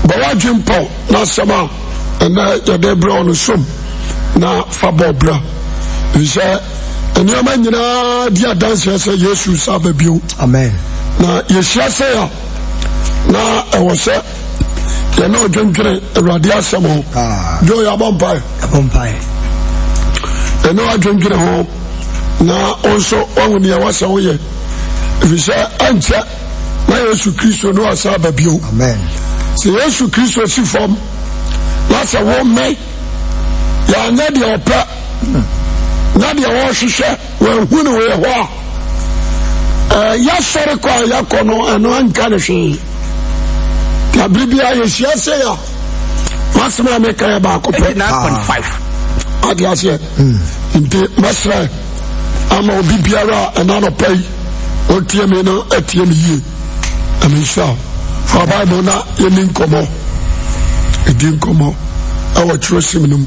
Bawa Jimpo, Nasama, and Yadebra on the Sum, na Fabobra. He said, and your man, dear dancers, yes, you serve you. Amen. Now, yes, say, now I was said, you know, drinking a radiasamo, Joy Abompire. And no, I drink it home. Now, also, only I was away. If you say, answer, now, yes, Christ, no, I serve you. Amen. See, yes, Christ, was you from. That's a woman. You are not your pet. Not your wash, well, who know where? Yes, sorry, call Yakono and one kind of thing. Kabibia is yes, sir. What's my make a back 9.5? I guess, yeah. In the Masra, I'm a Bibiara and I don't pay. Or Tiamino at Tiami. I mean, so for Bible, not in Como. It didn't come out. Our trust him.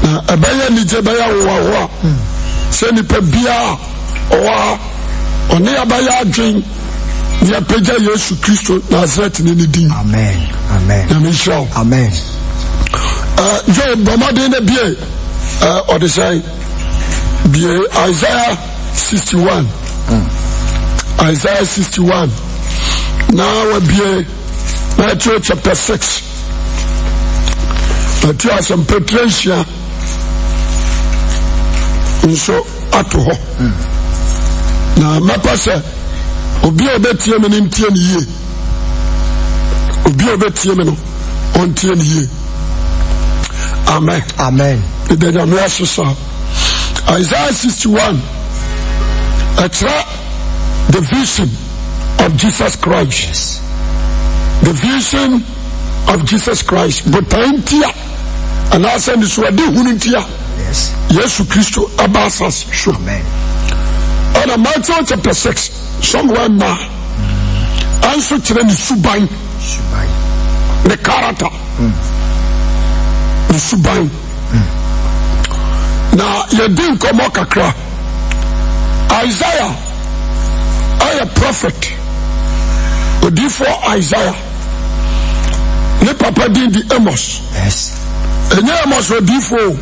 Now, a bayan is a bayan. Send it a beer or near Baya drink. Near Peja Yesu Christo Nazareth in anything. Amen. Amen. Amen. Amen. Joe Bomadine Bie, or the say, Isaiah 61. Isaiah 61. Now we be Matthew chapter 6. Matthew has some Patricia. So at ho. Now my pastor. Obi obetie me ntie ne ye. Obi obetie me no ontie ne ye. Amen. Amen. Isaiah 61. The vision of Jesus Christ. Yes. The vision of Jesus Christ. Botantia. And I said this word hununtia. Yes. Yesu Christo abasas. Amen. And Matthew chapter 6. Somewhere now, answer to the Subai, the character, the Subai. Now, you didn't come out kakra. Isaiah, I a prophet. But before Isaiah, the papa did the Amos. Yes. And the Amos were before.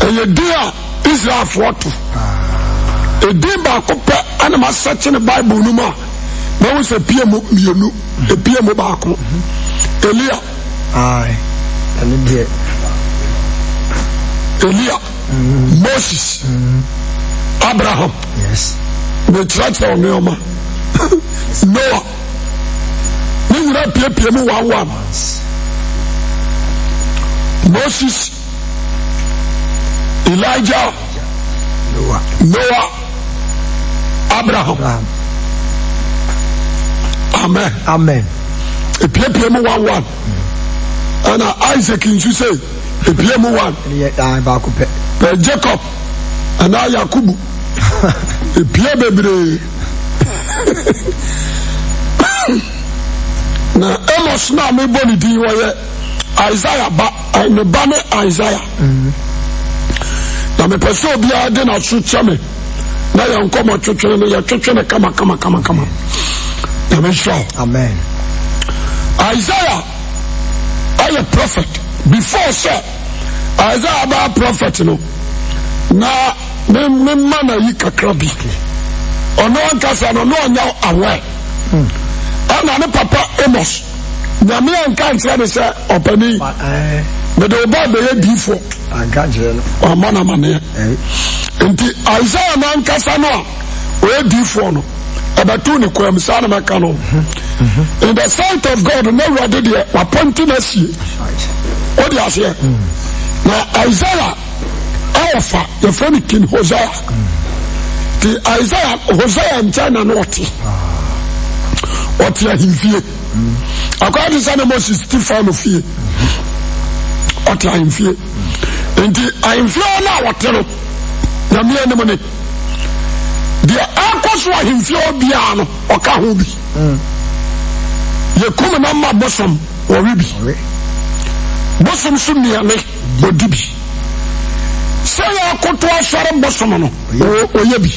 And you dear Israel for to. A dimba kope anama search in the Bible numa. There was a PM mienu, a PM bako. Elia. Aye. Elia. Moses. Abraham. Yes. The church of Neoma. Noah. Ningura PM 1. Moses. Elijah. Noah. Abraham. Amen. Amen. A PM 1. And Isaac in say a PM 1. Jacob and now Yakubu. A PM baby. Now Amos now me body di Isaiah and the banner Isaiah. Na me person bi ade na chucha me na ya nkomo chuchu me ya chuchu me kama na me show. Amen. Isaiah I a prophet before sir Isaiah ba prophet no na me man yi kakra bi ono ankasa no nya awe ana ne papa Amos na me anka ntira se opani me do ba be before or manamane. Inti Isaiah man kasano we before no about ni kwem sana makano. In the sight of God never did he appointed us. What do you say? Now Isaiah Alpha the friend King Hosea. The Isaiah Hosea in China not what you fear. According to Moses Stephen of fear. What I fear. Indeed, I am fear now what tell Namia the money. The uncles were him fear biano or Kahubi. You come on my bosom or ribi. Bosom soon near me, but dibi. Say I could to a short bosom or yebi.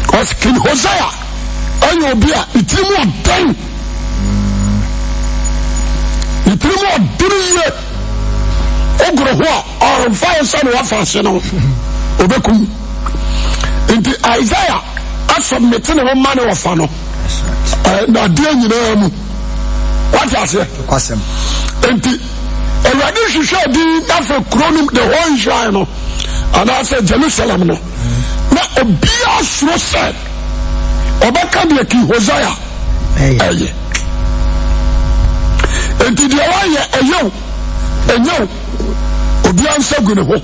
Cause King Hosea, and your beer, it's more done. ye ogro ho or fire son wa fashion no obekum inti Isaiah asubmit ne man wa fa no na de nyina mu what you say kwasem inti Ewurade hwehwɛ di afro kronim the whole Israel no and I said Jerusalem no na obia suro said obaka de ki Hosea eye enti de wa ye enyo obia nsagu ne ho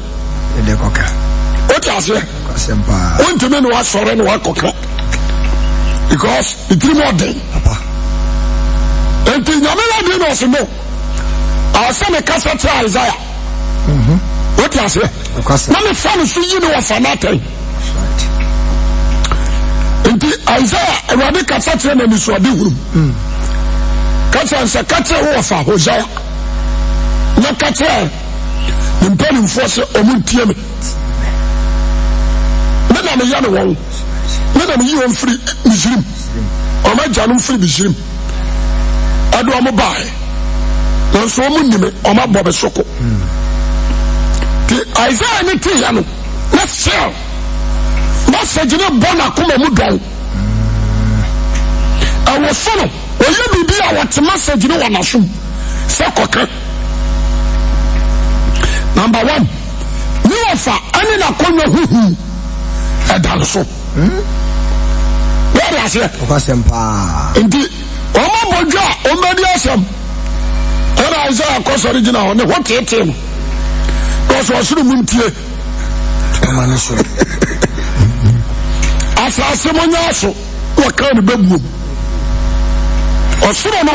de koka what you say kwasem pa ontime no asore no akoka because it is more than papa enti nyamela de no so no asame kasa tra Isaiah what you say na me fa no so yi no wafanatan enti Isaiah Ewurade kasa tra na niso de hurum kasa nsa kasa wo fa Hosea na kasa mpani mfose omuntie me na me ya no won na me yi won free Misrim o ma janu free Misrim ado mo bae na so mo nime o ma bobe soko ti Isaiah ni ti ya no na sell message ne bona kuma mu don awo fono o ye bibi a what message ne wana so se koka number 1 ni ofa ani na konyo huhu edan so where is it kwasem pa enti o ma bodwa o ma di asem era Isaiah cause original on what tetem cause osuru muntie mane so asase monya so waka ne bebu osuru no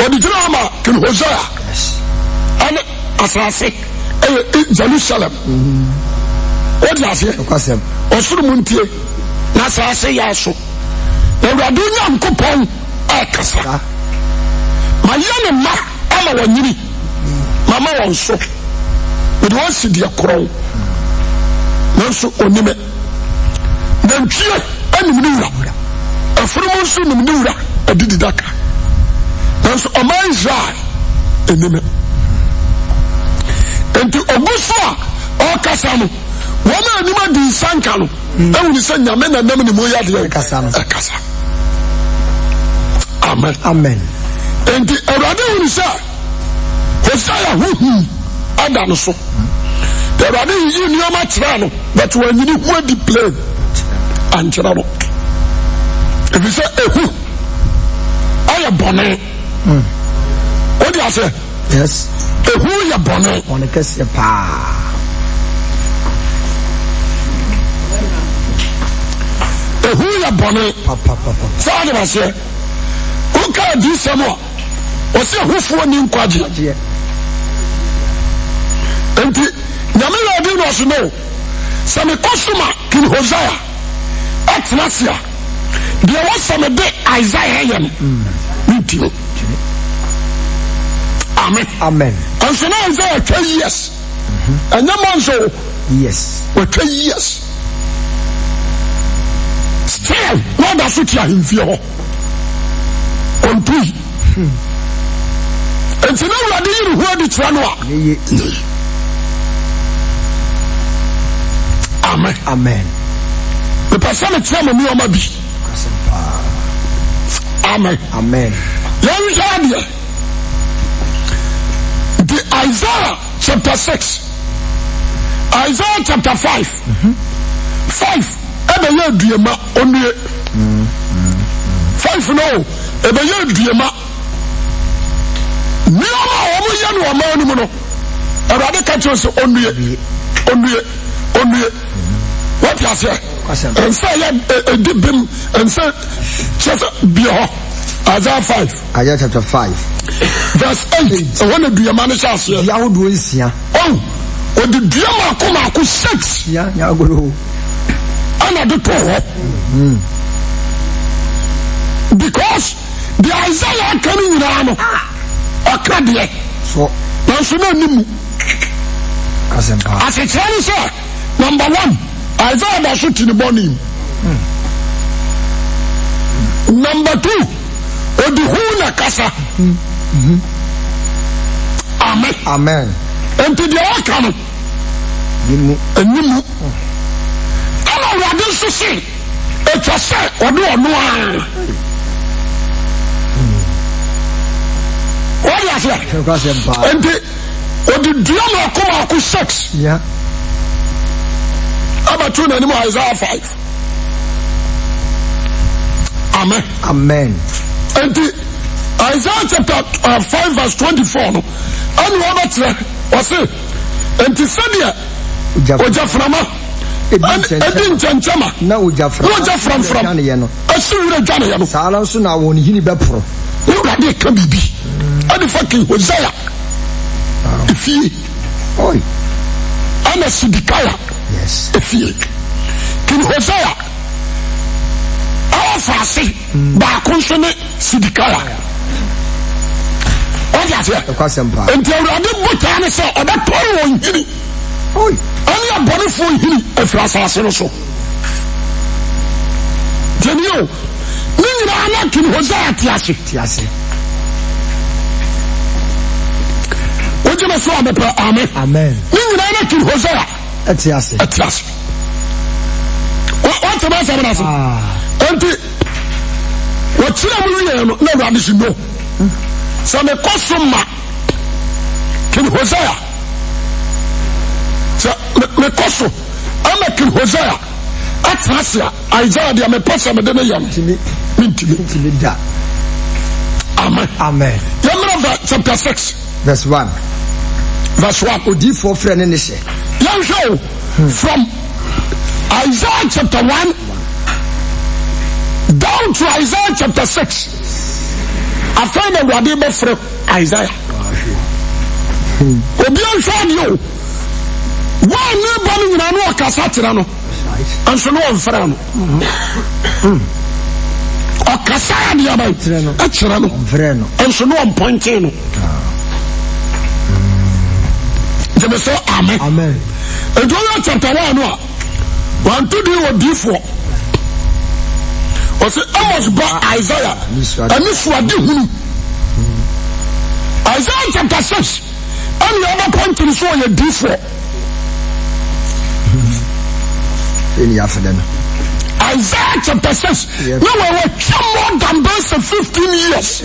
odijira ma kin Hosea ane asase Jerusalem what you say kwasem osuru muntie na asase ya so Ewurade Nyankopɔn akasa ma yene ma ama wanyiri mama won so de won si de korɔn nanso onime nantwie anim ne wura afurumu nso nim ne wura adidi daka nanso ɔma Israel enime enti oguso a ɔkasa no wɔn anim adi sanka no ɛwuni sɛ nyame na nam ne mo ya de kasa no akasa amen amen enti Ewurade wuni sɛ Hosea huhu ada no so Ewurade yi nneɛma kyerɛ no but wanyini hu adi plain ankyerɛ no ebi sɛ ehu ayɛ bɔne wodi asɛ yes ehu yɛ bɔne on kase pa ehu yɛ bɔne papa saa de basɛ woka di sɛm a ɔsɛ ehufoɔ ni nkwagye enti nyame yɛ ɔde no ɔso no sɛ mekɔ soma kin Hosea atena se a deɛ wɔsɛ me de Isaiah yɛ no nti no amen anso na Isaiah 2 years ɛnyɛ ma nso yes wɔtwa years still na ɔda so te ahemfie hɔ ɔntui enti na Awurade yi ne ho adi kyerɛ no a amen mepɛ sɛ mekyerɛ me nneɔma bi amen yɛnhwɛ adeɛ nti Isaiah chapter 6 Isaiah chapter 5 ɛbɛyɛ aduama ɔnnue 5 no ɛbɛyɛ aduama nneɔma a wɔmoyɛ no ɔma no mu no Awurade ka kyerɛ sɛ ɔnnue what you say nsa yɛ edi bim nsa kyerɛ sɛ bie hɔ Isaiah chapter 5 verse 8 ɛhɔ na duama no hyɛ aseɛ yahodoɔ nsia ɔde dua maako 6 nyagoro ana de tɔɔ hɔ because the Isaiah aka no nyinaa no ɔka deɛ nanso na animu asekyerɛ no sɛ number 1 Isaiah da so ti ne bɔne number 2 odi hu na kasa Amen. Amen. Enti de aka no. Yimu. Enimu. Ala wade so se. Etwa se odo ono a. What is it? And the drama come out 6. Yeah. About 2 anymore Isaiah 5. Amen. Amen. And the Isaiah chapter 5 verse 24. And what was it? And the Sadia Ojaframa. Edin Chanchama. Na Ojaframa from Asura Janayano. Salansu na woni hini bepro. You got the Kabibi. And the fucking Hosea. If he, oi, I'm a Sidikaya. yes. If he, King Hosea, our Fasi, Bakonsone Sidikaya. What is it? Until I didn't put on a say, or that poor one, oi, only a body for him, a Frasa so. Genio, Nina, King Hosea Tiasi. Amen. Amen. King Hosea. Etiasi. What's the matter with us? And what's the no radish no. So the Kosuma King Hosea. So the Kosu. I'm a King Hosea. Atasia. Isaiah, they are my person, but then I am. Amen. Amen. Yamra chapter 6. Verse 1. Verse 1. Odi for friend in the share. Young show from Isaiah chapter 1 down to Isaiah chapter 6. I find a wadibe from Isaiah. Obian showed you. Why nobody in a Casatirano? And so no one friend. Or Casaya about Tirano. And so no one pointing. Say amen. Amen. And Joel chapter 1 to do what D4. Or say Amos by Isaiah. And this was the Isaiah chapter 6. And the other point to show you D4. Isaiah chapter 6. Now we were more than those 15 years.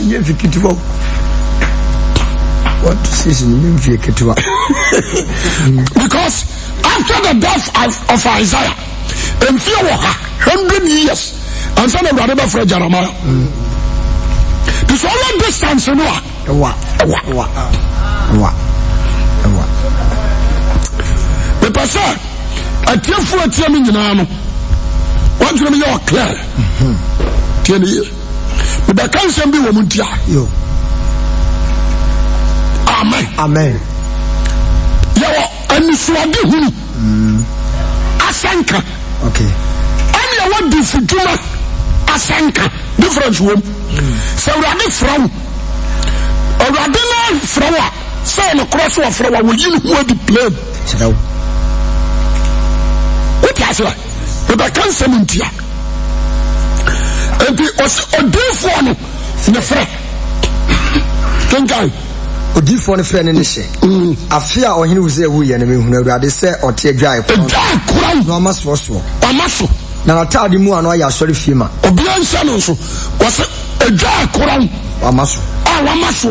What season you make it to? Because after the death of Isaiah, in few 100 years, and son of Rabbi for Jeremiah, this only distance in the person, I tell for a team in Nano, what do you know clear? 10 years. But the can't be woman. Amen. Amen. Yawa aniswade hunu. Asanka. Okay. Any yawa difutuma asanka. Difference wom. So rade from. Rade na frawa. Say no cross wa frawa wo yin hu adi plane. Chadaw. What you say? But can sementia. And the odefo no ne fra. Kenkai. Odifo ne friend ne hye afia ohene wo se wu ye ne mehunu awurade se ote adwae ko no amaso na natade mu ano ya asori fie ma obi ansa no so wose adwae koran amaso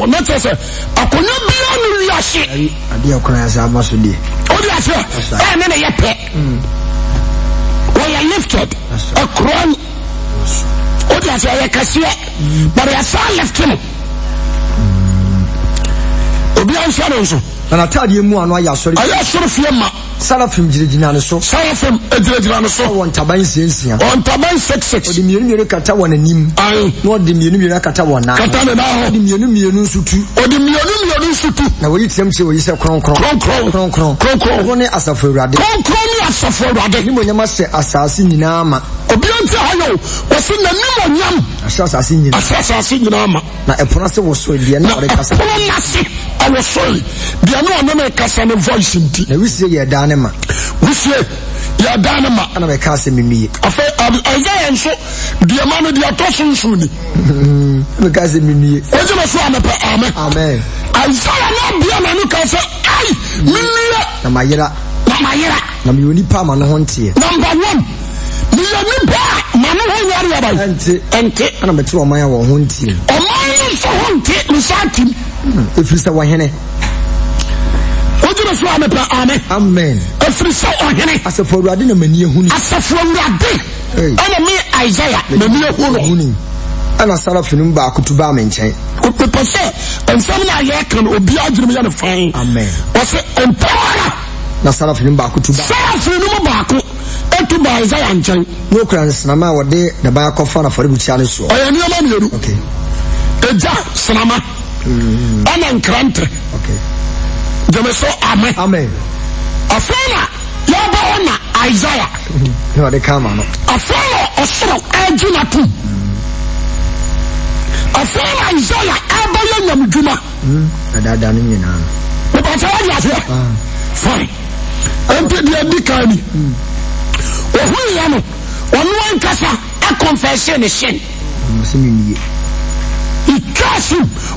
na tese akonya bia no wiase ade akora ya amaso die odi ase ne ye pe we are lifted akron odi ase ya kase but ya sa lifted obi ansa no so na natade mu ano ya asori fie ma Sarafim jirigina no so. Sarafim ejirigina no so. On taban sensia. On taban 66. Odi mienu kata wananim. Ayo. No odi mienu kata wana. Kata ne na ho. Odi mienu sutu. Odi mienu sutu. Na wo yitem se wo yise kronkron. Woni asafo urade. Kronkron ni asafo urade. Ni monyama se asase nyina ama. Obi ante hayo. Wo se na ni monyam. Asase nyina. Asase nyina ama. Na epono se wo so die na ore kasa. Epono na se awo so. Dia no na me kasa ne voice nti. Na wisi ye da ma. Wisi ya danama ana me kase mimiye afa Isaiah nso dia manu dia tosun suni me kase mimiye oje so amepa amen Isaiah na bia na no ka say ai minnie na mayera na mi oni pa ma no ho ntie. Number 1 mi ani pa ma no ho nyare ya bai ente ana meti o man ya wo ho ntie o man so ho ntie mi satim efiri se wo hene ojina so amepa amen efiri se o hene asafo awurade na mani ehuni asafo awurade ana mi Isaiah mani ehuni ana sarafinum ba akutuba me nchen pepe se ensam na ye kan obi agirim ya ne fan amen o se empowera na sarafinum ba akutuba sarafinum ba aku etuba Isaiah nchen no kran snama wode da ba kofa na fare butia ne so oyani ama mieru okay eja snama ana nkrante okay jemeso amen afena ya ba na Isaiah no de kama no afena osoro agina tu afena Isaiah abaya nyamdwuma dada no nyina no ba ta ya se fine ente dia dikani ohu ya no onu ankasa a confession ne sin musimi ye ikasi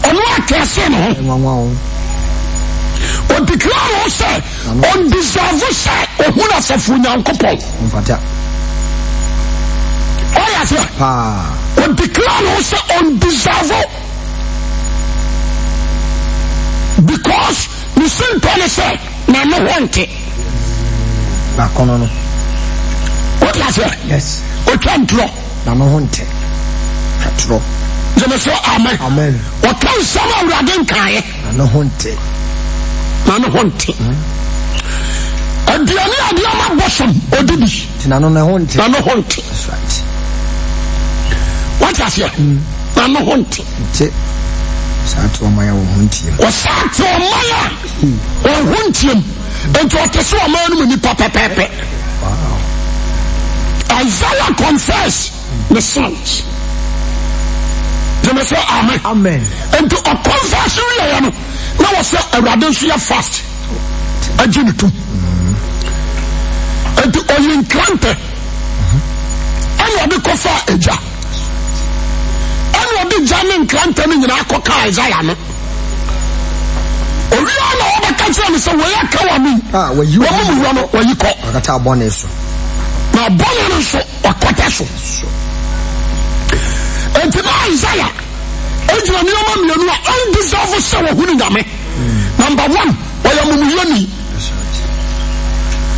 onu akase no nwanwa o declare o say on deserve say ohu na safu nyankopon mfata o ya se pa o declare o say on deserve because we simply say na no want it ba kono no what you say yes o can draw na no want it katro jemeso amen o kan sama urade nkae na no want it na no want it adiani adiama bosom odidi na no want it na no want it that's right what you say na no want it Sato maya wo huntie. O sato maya wo huntie. Ento oteso amanu mu ni pepepepe. Wow. Isaiah confess the sins. Jemeso amen. Ento o confess ya no. Na wo say awurade so ya fast. Agini tum. Ento o yin krante. Ana de kofa eja. Odi jamin krante ni nyina akoka Isaiah no owi ana obaka tse me se we aka wa mi wayi wo no wayi ko akata abone so na abone no so akota so enti na Isaiah ejina ni o ma mienu a undeserve se wo hunu nyame number 1 oya mumuyoni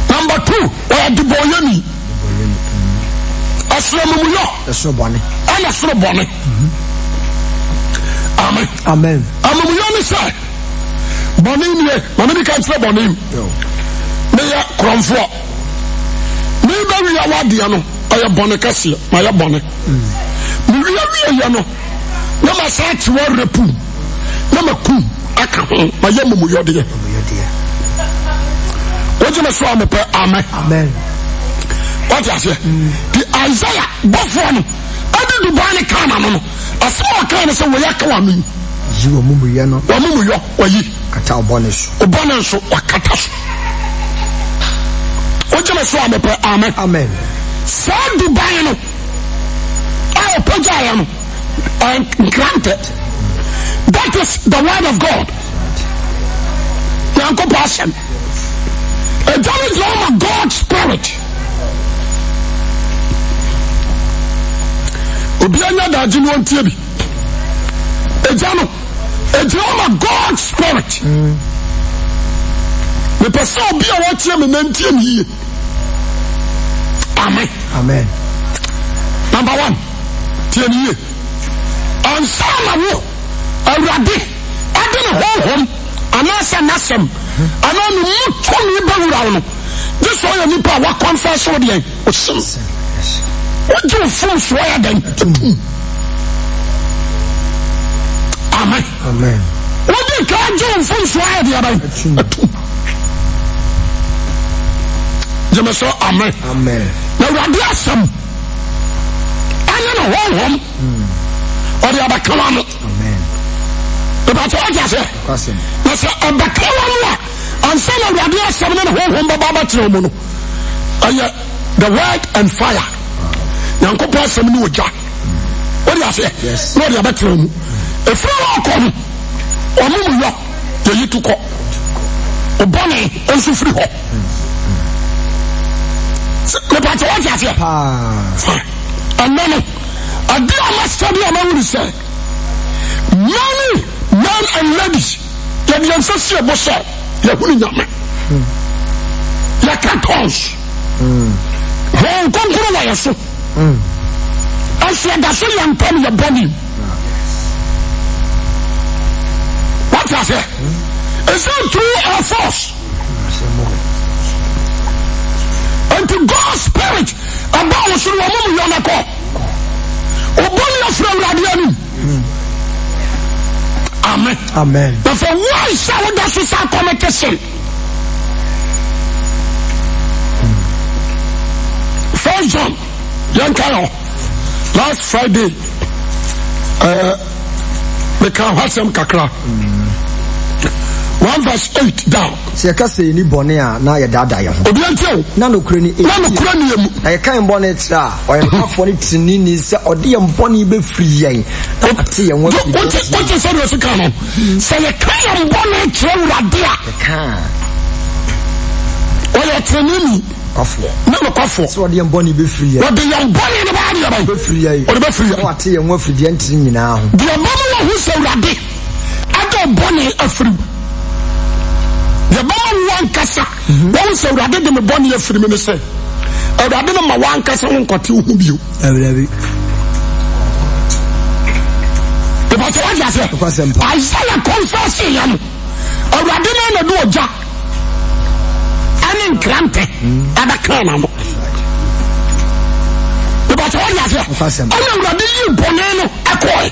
number 2 oya diboyoni asra mumuyo asra bone ana sro bone amen amumuyoni say bonim ye manami kan say bonim me ya kromfo me ba wi ya wadia no oya bone kase ma ya bone me wi ya no na ma sa ti wo repu na ma ku aka ho ma ya mumuyode oje me so amepe amen what you say the Isaiah bofo no ade du bani kana no asmo kana se wo yaka wa mi yi wo mumuye no wa mumuyo wayi kata obone so wakata so oje me so amepe amen so du bani no I poja ya no and granted that is the word of God yanko passion a that is God's spirit obianya da agye no ntie bi ejano ejano God's spirit me pesa obi a watie me nantie me yie amen number 1 tie me yie ansana wo awurade ade ne honhom anasa nasem anonu muto ne bawura no this all you nipa wa confess wo de o sim what do you feel so ya then amen what do you can do feel so ya then jemeso amen na wadi asem anya no hom odi abakala no amen about what you say na say abakala no ansa na wadi asem na hom baba tire mu no aya the word and fire yankopo asem ni oja what do you say no dey better mu efra wa ko no omumuyo you to call Obone also free ho. The party what you say? Fine. And then I did study about what say. Many men and ladies, you are so sure about that. You put in your man. You can't toss. Hong Kong why you so? I said that's why I'm telling your body. What I say? It's not true or false. And to God's spirit, about what you want to call. Obone your friend Radiani. Amen. Amen. But for why shall we do so communication? First John, young Kyle, last Friday, we can have some kakra. 1 verse 8 down. Se ya kase ni bone a na ya dada ya ho. Obi antio. Na no kure ni. Na no kure ni emu. Na ya kan bone tra. O ya afo ni tini ni se ode ya mbone be free yen. Ati ya nwa free. What you say was kan no. Se ya kan bone tra urade a. Kan. O ya tini Kafo. Na no kafo. So ode ya mbone be free yen. Ode ya mbone ni ba dia ba. Be free yen. Ode be free yen. Ati ya nwa free yen tini nyina ho. Dia mama wa hu se urade. Ade bone afri. The man one kasa. One say urade de me bone ye free me say. Urade no ma one kasa won kwate hu bio. Every. The part what you say? Isaiah confessing yam. Urade no na do oja. Ani nkrante. Abaka na mo. The part what you say? Ana urade yi bone no akoy.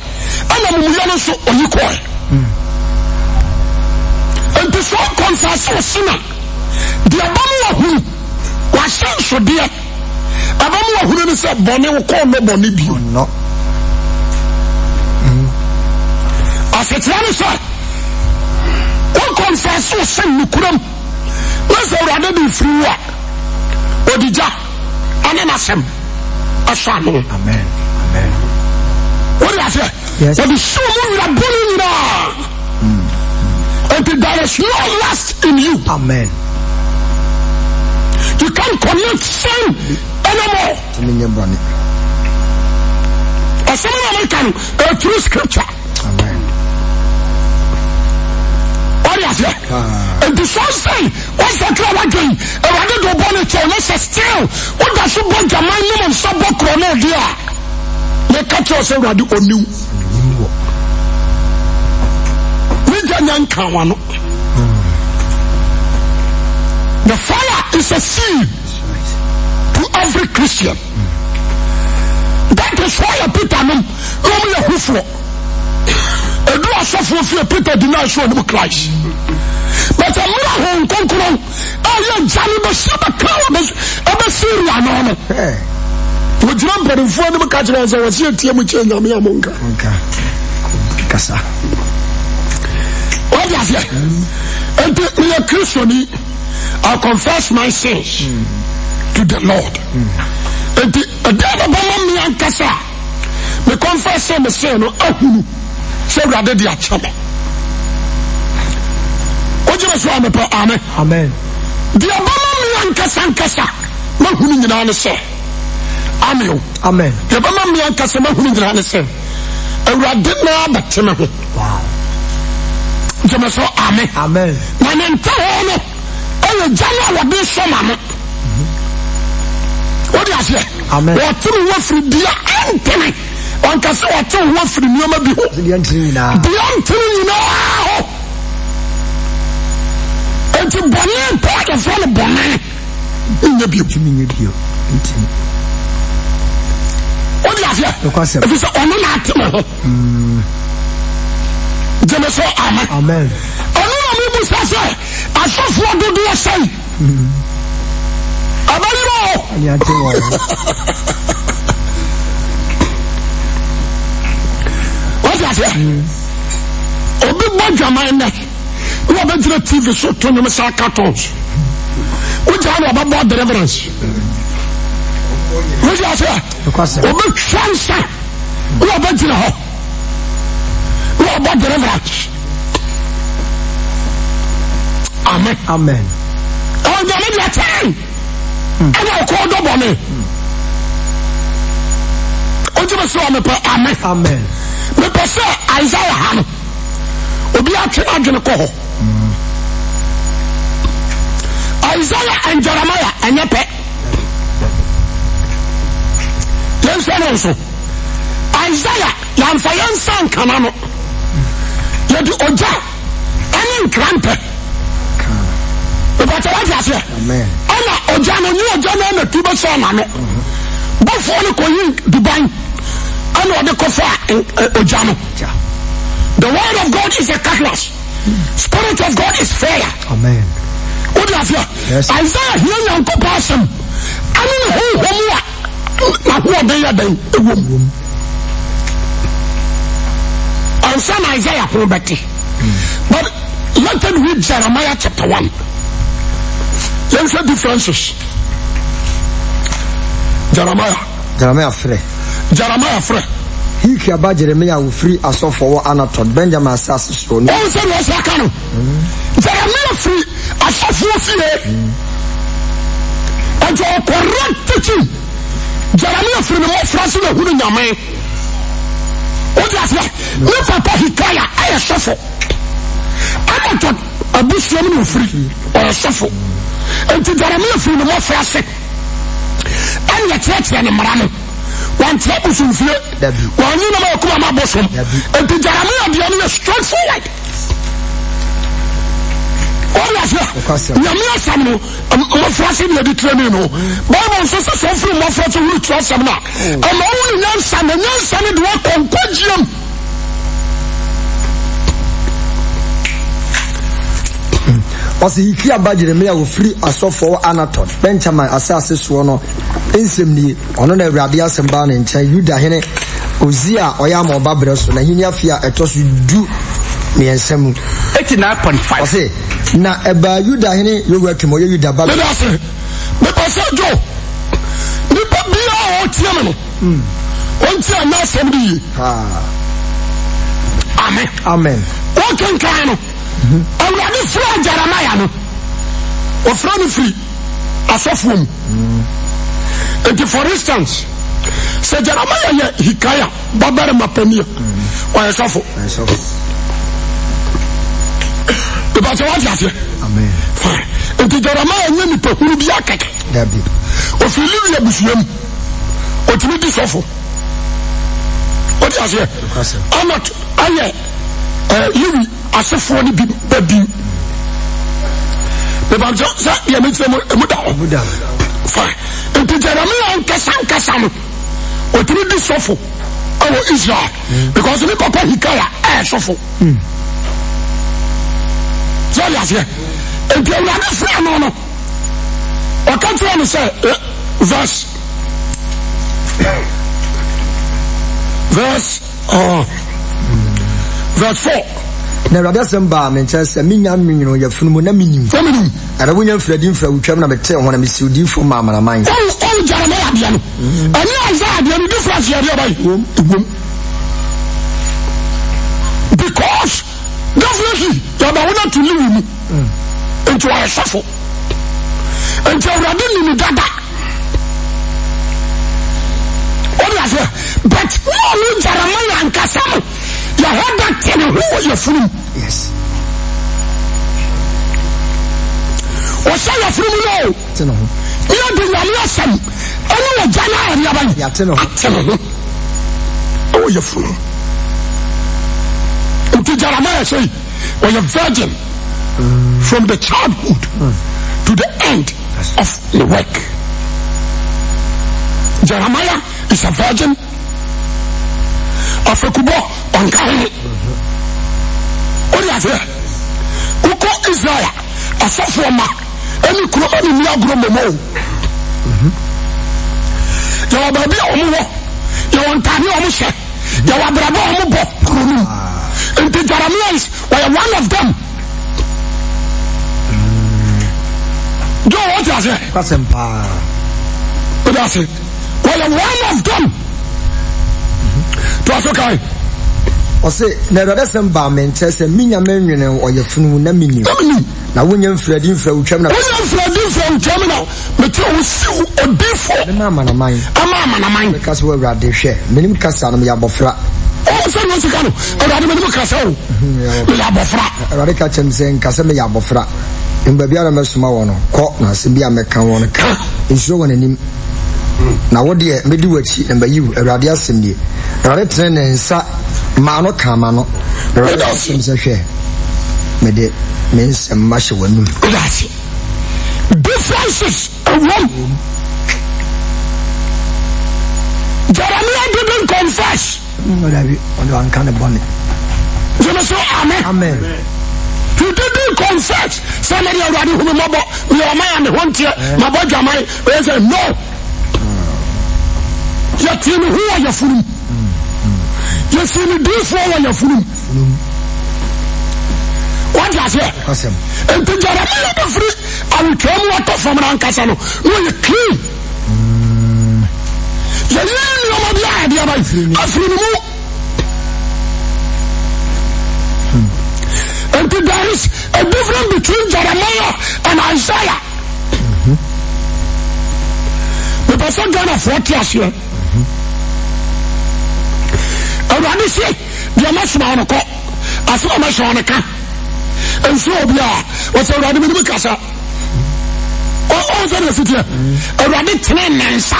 Ana mu yo no so oyikoy. And to so confess sinner. The Abamu who was sent so dear. Abamu who said Bonnie will call no Bonnie be no. As it's one sir. One confess so sin Nukuram. Let's already be free. Odija. And then Asem. Asano. Amen. Amen. What do I say? Yes. What is so moving a bullying now? There is no lust in you. Amen. You can't commit sin anymore. As someone can through scripture. Amen. What do you say? And the son say, what's the club again? And I did the bonnet to let's still. What does you want to mind them and sub chrono dear? They catch us already on you. The fire is a seed to every Christian. That is why Peter normally who for. A do a suffer for Peter denies show him Christ. But a miracle conqueror, I am Johnny Bashaba Cows, ever Syria no. We jump in front of the catcher as I was here to me change on me among Kasa. What does it? And me a Christian, I confess my sins to the Lord. And the devil bomb me and Kasa. Me confess my sin, so rather the achama. What you say, Amen? Amen. The bomb me and Kasa, no who in the say. Amen. Amen. The bomb me and Kasa, no who in the say. And I did not but Timothy. Wow. So, amen. Amen. My name is Jana will be so man. What do you say? Amen. What through what free dear Anthony? One can say what through what free you may be. The Anthony now. And to Bonnie part of all Bonnie in the beauty. What do you say? If it's on Amen. Amen. I saw for the do say. What's that? Obi Bodja mind. You have been to the TV show to the Messiah cartons. Which are about deliverance. What's that? Obi Chansa. You have been to the hall. About deliverance. amen. Amen. Oh, you need your time. And I'll call the bonnet. What you say, amen. Amen. Me pese Isaiah hano. Obi atwe adwene ko ho. Isaiah and Jeremiah enyepe. Yes also. Isaiah yamfa yansan kanano. Yedi oja ani nkrampe. But what you say? Amen. Ana oja no ni oja na tuba so na no. Bofo ni ko yin Dubai. Ano de kofa oja no. The word of God is a cutlass. Spirit of God is fire. Amen. What do you have here? Yes. Isaiah here young person. I mean who they are then. And some Isaiah property. But let us read Jeremiah chapter 1. There's a differences. Jeremiah free. He kaba Jeremiah will free us off for Anatot Benjamin Sassy. Oh, so what's that kind of Jeremiah free as of free. And to correct teaching. Jeremiah free the more Francis who in your man. What does that? No papa Hikaya, I suffer. Anatot a bush woman free or a suffer. And to Jeremiah free the more Francis. And your church and a marano. One trouble soon fear. One you know come my bosom. And to Jeremiah the enemy straightforward. All of you. Yamia Samuel, I'm flashing the training. Bible says something more for to reach us. I'm only young son and young son do what on Cogium. Ɔsi hiki aba Jeremiah will free asɔfo Anatot Benjamin asase so no ensem nie ɔno na Awurade asɛm ba ne nkyɛn Yuda hene Ozia ɔyɛ ama ɔba brɛ so na hini afia ɛtɔ so du miɛnsa mu 89.5 ɔse na ɛba Yuda hene Yoakim ɔyɛ Yuda ba me pasa jo me pa bia o tie me no on tie na asɛm di amen amen o kan no Awurade free Jeremiah no. O free no free. Asofum. And for instance, say Jeremiah ye Hikaya, Babere Mapenia. Or asofo. But what you say? Amen. Fine. And Jeremiah ye ni pe huru bia keke. Dabi. O fili ye busuam. O timi di sofo. What you say? I'm not you asefo ni bi badi the banjo sa ya me muda fine enti Jeremiah nkasa no o tiri di sofo o Israel because ni papa Hikaya sofo so ya se enti Awurade frɛ no no o kan tell me say verse 4 na Awurade asɛm ba me nkyɛn sɛ minya nwinwo yɛ funu na minim ana wonya mfradi mfra wutwam na mete ho na mesiwdifo ma amanaman oh Jeremiah bia no ani Isaiah bia no difference here by because definitely you are want to live into a suffer until Awurade ni dada but no Jeremiah and Kasam you heard that tell who you from yes o say you from no tell no you do your lesson any jana area ya tell no oh you from until Jeremiah say or you virgin from the childhood to the end of the work. Jeremiah is a virgin of a kubo on Kali. What do you say? Uko Israel, a sophomore, any crop in your groom. You are baby omo, you want tani omo, you are bravo omo, and the Jeremiah were one of them. Do what you say? What does it? Well, one of them. To us, okay. Ose na rada samba men tese minya menwene oyefunu na minim. Na wonya mfradi mfra utwam na. Wonya mfradi mfra utwam na. Meti osiu odifo. Ama na man. Because we rade hwe. Minim kasa no ya bofra. Oh, so no sikano. Rade minim kasa o. Me ya bofra. Rade ka chem se nkasa me ya bofra. Mba biara mesoma wono. Ko na se bia meka wono ka. Nso wona nim. Na wo de medi wachi na bayiw Awurade asem die. Awurade tene nsa maano kama no. Awurade asem se hwe. Mede means mashe wanum. Differences around. Jeremiah didn't confess. One kind of bonnet. You know, so amen. He didn't confess. Somebody already who remember your man and one year, my boy Jamai, they said no. Yet you know who are your fool? You see me do for your fool. What does it? Awesome. And to Jeremiah the free, I will come water from Rancasano. No, you clean. You know the idea by free. And there is a difference between Jeremiah and Isaiah. The person gonna 40 years here. And when they say, the Master on a call, I saw my son on a car. And so, what's already been the casa? Oh, the city. Already 10 and sa.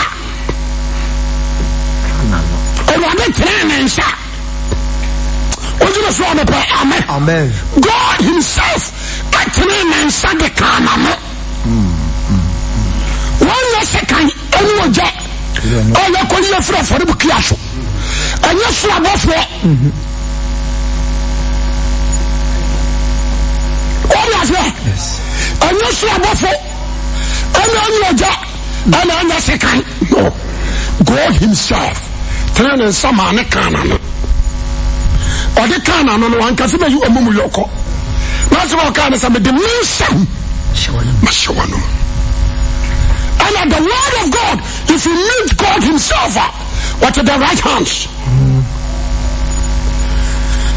Already 10 and sa. Amen. God himself actually answered the canon. One second, anyone jack. All your colleagues for the clash. And yes, you are both there. What was there? And yes, you are both there. And on your jack. And on your second. No. God himself turning some on the canon. Or the canon on one can you a mumu yoko. That's what kind of some dimension. And at the word of God, if you meet God himself, what are the right hands?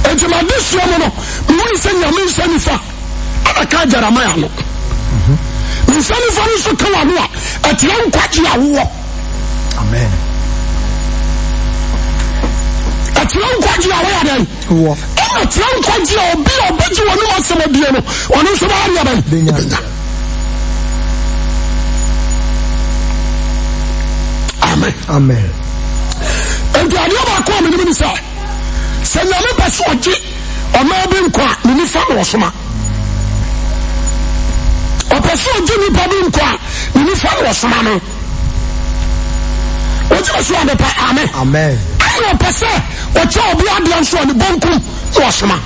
And to my this woman, we send your men send if I can't Jeremiah. We send if I so come on at young Quatia. Amen. At young Quatia, then. At young Quatia, be a bet you want some of you, or no somebody. Amen. And the other come in the minister. Send your member swatch or maybe quack, Minifa or Soma. Or pursue Jimmy Babin quack, Minifa or Somano. What you saw the Amen. Amen. I will pass what you'll be on the answer on the Bonkum or Soma.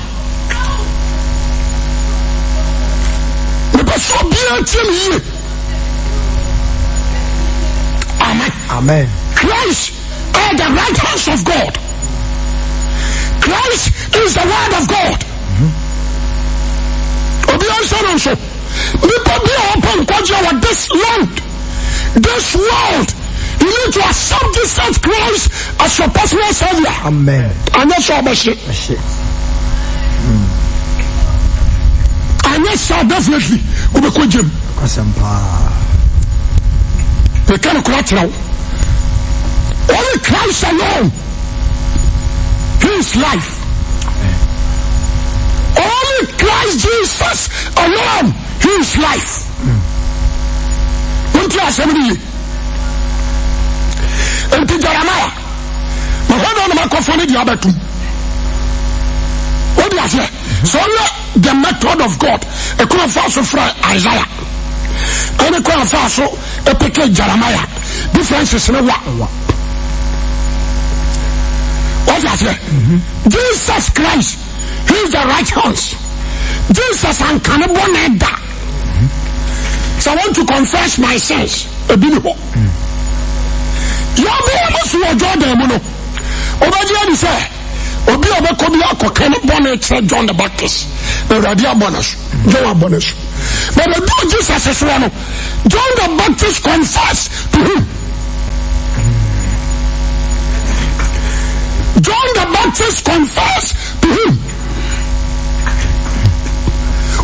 The person be a team. Amen. Christ are the right hands of God. Christ is the word of God. This land, this world, you need to accept Jesus Christ as your personal savior. Amen. And that's all my shit. And yes, definitely. We can't correct now. Only Christ alone. His life. Only Christ Jesus alone. His life. Don't you ask somebody? And to Jeremiah. But hold on, my coffee, the other two. What do you say? So the method of God. A cool fast of Isaiah. And a cool fast of a Jeremiah. Differences in a what? What do you say? Jesus Christ. He is the right hands. Jesus and Canaboneda. So I want to confess my sins. A beautiful. You are the ones who are Jordan. Obadiah say, Obi Obekobi Canabonnet John the Baptist. The Radia Bonus. John Bonus. But the Lord Jesus is one. John the Baptist confessed to him. John the Baptist confessed to him.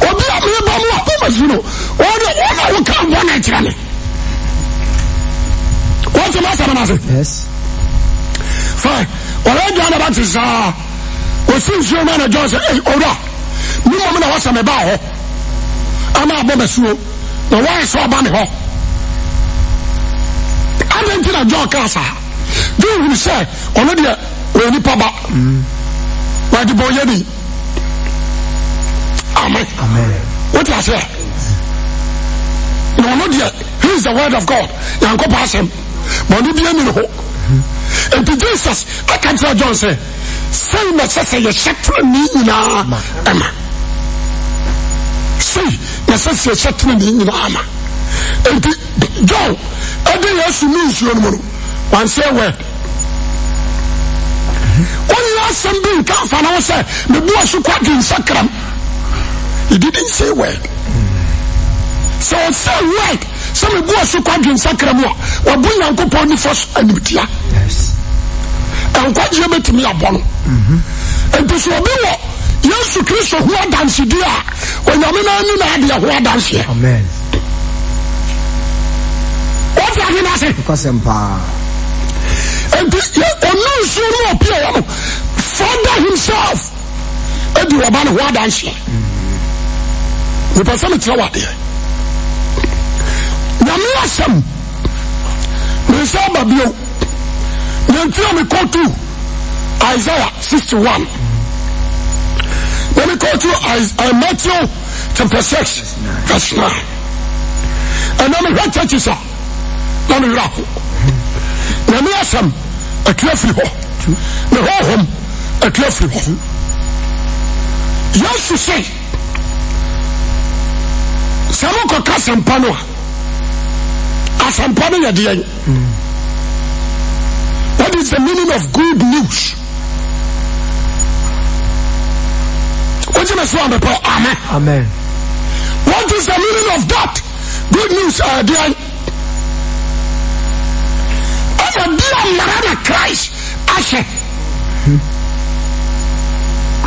Obi a me ba mo akomasu no. Ona wo kan bona kyerɛ. What's the matter, Master? Yes. Fine. Already on about this, since you man a John say, hey, Ora, no woman was a meba. I'm a bomesu. The wife saw Bammy Ho. I didn't tell a John Casa. Do you say, already, when you papa, why the boy Yedi? Amen. Amen. What I say? No, not yet. Here's the word of God. Now go pass him. But you be in the hole. And to Jesus, I can tell John say, say that say you shut me in Emma. Say that say you shut me in Emma. And John, I didn't ask you to one say word. Only ask something come from our say, the boy should quite in sacram. He didn't say word. So say word. Some of us who come in Sacramento or bring Uncle Pony first and yes. And what you met me upon. And this will be what yes to Christ who are dancing there when you're not idea who are dancing. Amen. What are you saying? Because Empire. And no sooner appear Father himself and you are man who are dancing. The person is what there. Yamiasam Misaba Bio Nantia me go to Isaiah 61. Let me go to Matthew chapter 6 verse 9. And then what churches are on the rock. Yamiasam a careful the whole home a careful home. Yes to say Samoko Kasam Panoa. What is the meaning of good news? What you must want to pray? Amen. Amen. What is the meaning of that? Good news, dear. Ever dear Marana Christ, Ashe.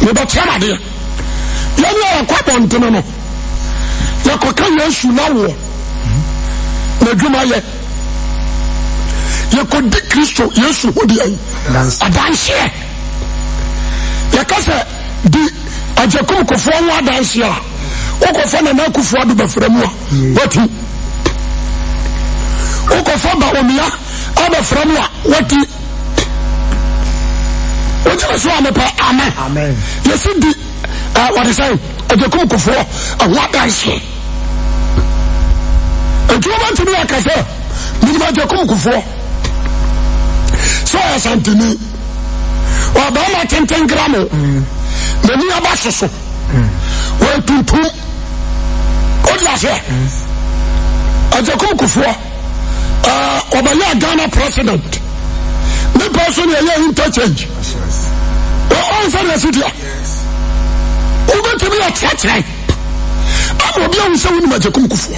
But Chama dear. You know a quite on to know. You could come here, you know. You could be Christo, yes, who did a dance here. Because the Ajakum for dance here. Oko for an Aku for the Fremua. What he Oko for Baomia, other Fremua. What he what you saw me per Amen. Amen. You see the what is saying? Ajakum for a what dance here. And you want to be like I said, minimum Kufo. So I sent to me. Or Bama 10 gramo. The near Basso. Where to what you say? Ajakum Kufo. Obaya Ghana president. The person here interchange. All for the city. Who going to be a church? I will be on some Ajakum Kufo.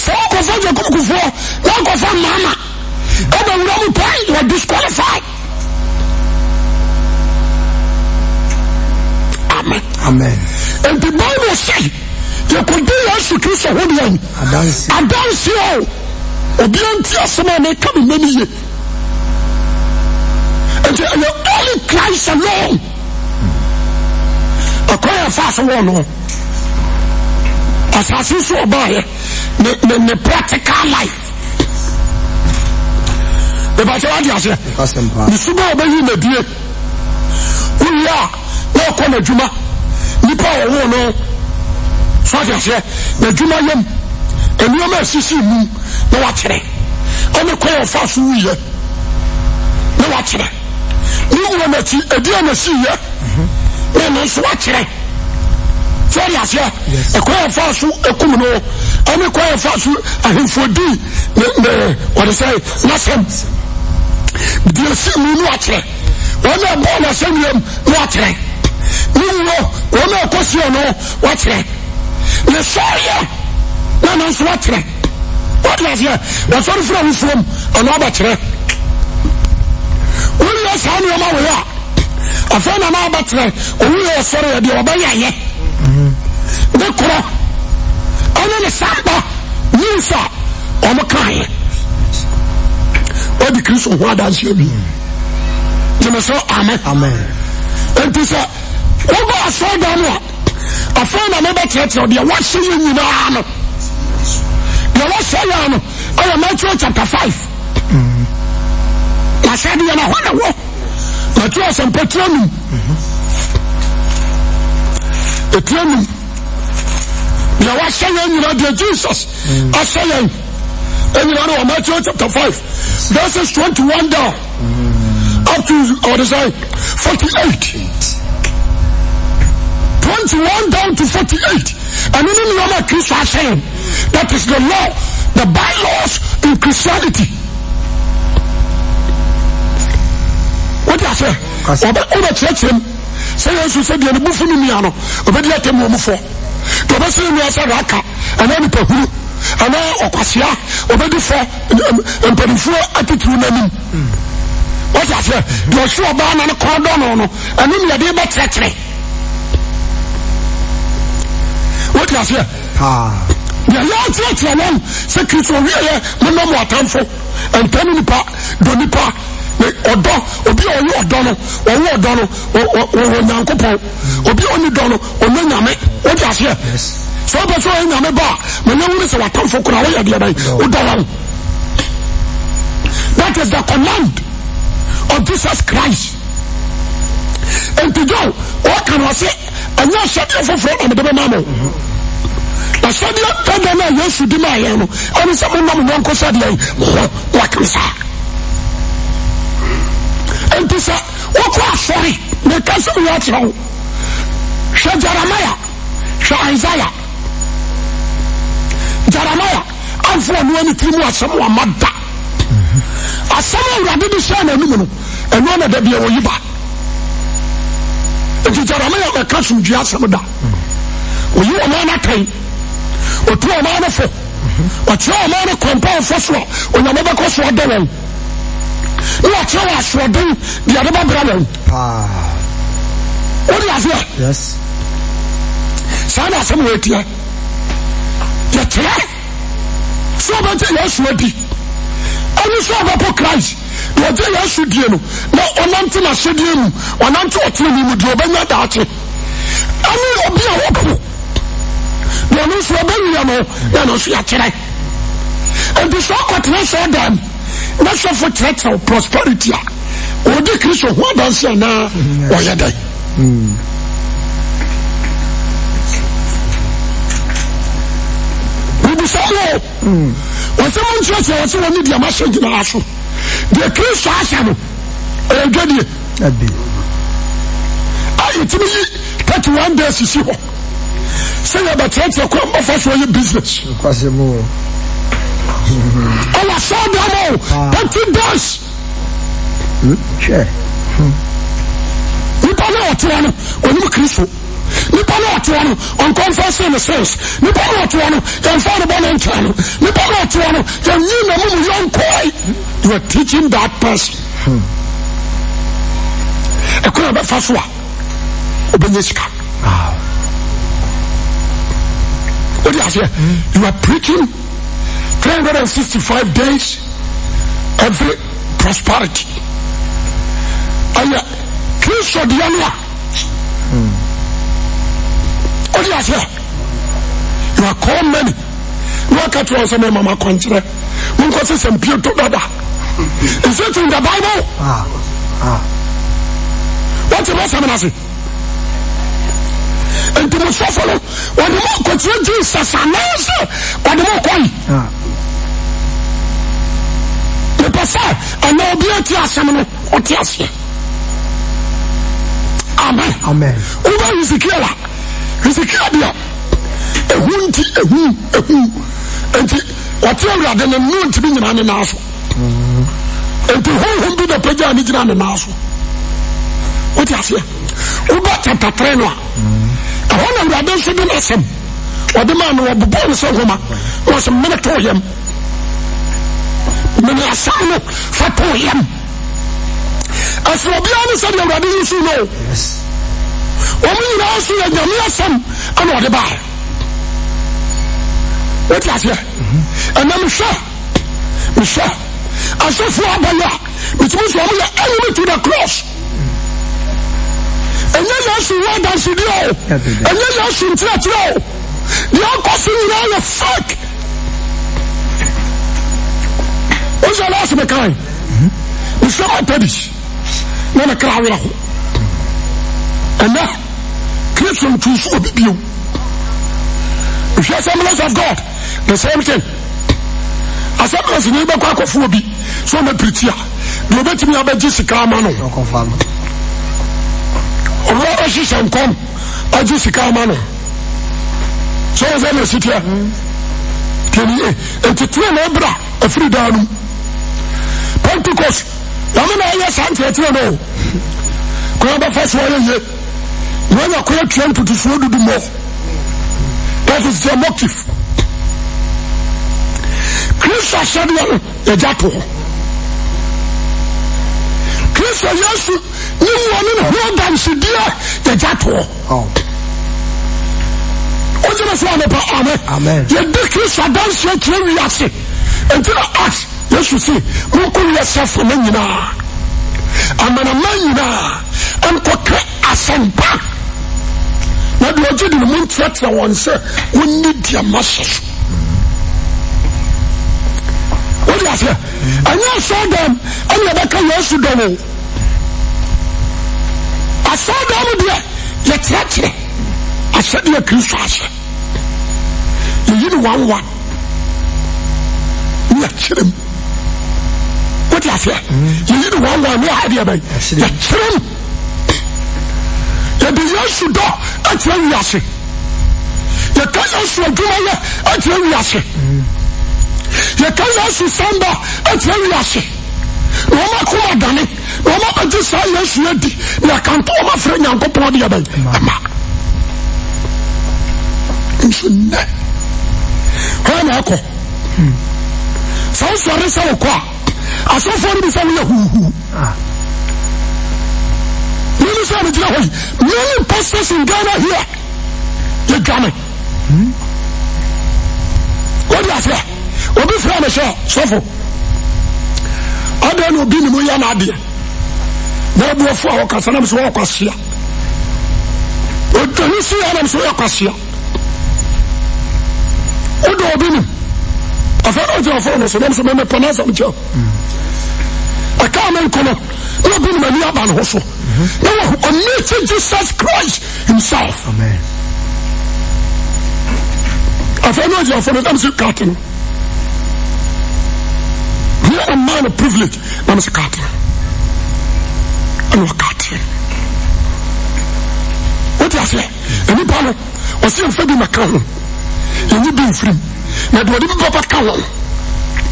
So I go for your Kufu, I go for Mama. I don't know why you are disqualified. Amen. Amen. And the Bible says, you could do as to kiss a woman. I don't see all. Obian Tiasama may come in many years. And you only Christ alone. A choir fast one. As I see so by the practical life. The Bajawadi has the Suba obey the dear. We are no corner Juma. Nipa or no. So I say, the Juma yam, and you may see me, no watch it. I'm a choir fast who ye. No watch it. You want to see a dear Messia. No watch it. So I say, a choir fast who a kumano. I'm a choir fast who I have for thee. What I say, nothing. Do you see me watch it? When I'm born, I send them watch it. You know, when I question, watch it. The sorry, no one's watch it. What was here? That's all from another tree. When you sound your mouth, afana na abatre owi o sore de obayaye de kro ana ne samba nisa omo kan odi Kristo ho adanse obi jeme so amen enti se ogo aso da no afana na betre de wa hye nyina no de wa hye no aya Matthew chapter 5 na said ya na hona wo Matthew asempetronu etronu na wa hye nyina de Jesus asaya anyina no Matthew chapter 5 verses 21 down up to what is I 48 21 down to 48 and in the other Christ are saying that is the law, the bylaws in Christianity. What do I say? Over church him say as you said the buffalo miano obedi atemu omufo to be say me asa raka and any pehu and okwasia obedi fo empanifo atitru nanim. What do I say? The sure ba na cordon no and me dey be tretre. What do I say? Ya ya church alone say Christ we here no more atamfo and tell nipa do nipa odo obi oyi odo no owo odo no o nyankopon obi oni do no ono nyame o di ase so be so nyame ba me na woni se watamfo kura we ya de dai o do wan. That is the command of Jesus Christ. And to go what can I say anya shade for na me de be mamo na shade tada na Yesu di ma ye no ani se mo nam nko shade ai wa kan sa enti sa okwa sorry me ka se yo tro sha Jeremiah sha Isaiah Jeremiah afọ no ani trimu asem wa mada asem awrade bi sha na anim no eno na da bia wo yiba enti Jeremiah ka kasu dua asem da oyi wo na kai otu o ma na fo o che o ma na compound fo so o na be ko so do won no che wa so do dia de ba bra won o dia so yes sana some we tia ya tira so ba je Yesu adi ani so ba po Christ wo je Yesu die no na onanti na shedie mu onanti otire mu die obanya da ache ani obi a wopo no no so ba wi no ya no so ya kire and the so continue so them na so for threat of prosperity o de Kristo ho dance na o ya dai we be so o se mon church o se woni dia ma shege na aso de Kristo asa no e dwadi abi ayi timi 31 days si ho say about church ko mo fa so business kwase mo I was so dumb. 30 days. Sure. You don't know what you want when you Christ. You don't know what you want on conference in the sense. You don't know what you want. You're for the born channel. You don't know what you want. You're young boy. You are teaching that person. I couldn't have first one. Obenyesika. What do you say? You are preaching 365 days, every prosperity. And Christ the Anua. What do you say? You are called many. You are cut to us and Mama Contra. One causes some pure to Dada. Is it in the Bible? What's the most I'm saying? And to the follow, when the more continue Jesus announce, or the more coin. The pastor, and no beauty as some or tears. Amen. Amen. Over Ezekiel, a wound, and whatever than a moon to be in an house. And to whom be the pagan in an house. What do you say? Over chapter 3. I want to do something awesome. Or the man who was born so was a minotaurium. Many are some for him. As Robian said, you already used to know. Yes. Woman also like the Miasam and what the bar. What is here? And I'm sure. I saw for Abaya, which means we are enemy to the cross. And then you see what does he do? And then you see that you. The uncle you are fake. What's your last mechanic? We saw my babies. Not a car. And now, Christian to so be you. If you are semblance of God, the same thing. As I was in the back of Phoebe, so I'm a prettier. You bet me about Jessica Mano. No confirm. Or she shall come, by Jessica Mano. So as I sit here, and to train a free down. Pentecost, Yamana, yes, I know. Grab first one year. When I quit trying to slow to do more. That is their motive. Christ said, the Jato. Christ, yes, you want more than Sidia, the Jato. What do you want? Amen. You did Christ, I don't say curiosity. Until I ask, yes, you see, who could yourself for me now? I'm an man now. I'm cocked as I'm back. Now, the Lord didn't mean that one, sir. We need your muscles. What do you say? And you saw them, and you never can also go. I saw them there, yet yet. I said, you're Christ. You need one. You are chilling. What do you say? You need one, you are here, baby. You're chilling. You're the young to do, and tell you, I say. You can't also do it, and tell you, I say. You can't also stand up, and tell you, I say. Roma Kuma Dani, Roma just say yes, ready. You can't tell my friend, and go to the other. When I go, so sorry, so I saw for me, who. Many pastors in Ghana here. You Ghana. What do you say? Obi from the show, Sofo. I don't know, be no yan idea. Now, go for our Casanam so Cassia. What do you see? I'm so Cassia. What do I mean? I found your phone, so I'm so many pronounce on the job. I can't come. I've been many up and also. No, only Jesus Christ himself. Amen. I found your phone, I'm so cutting. Here a man of privilege, I'm so cutting. I'm not cutting. What do I say? Anybody was seeing Fabi Macron. And you being free. Now, do I even pop a column?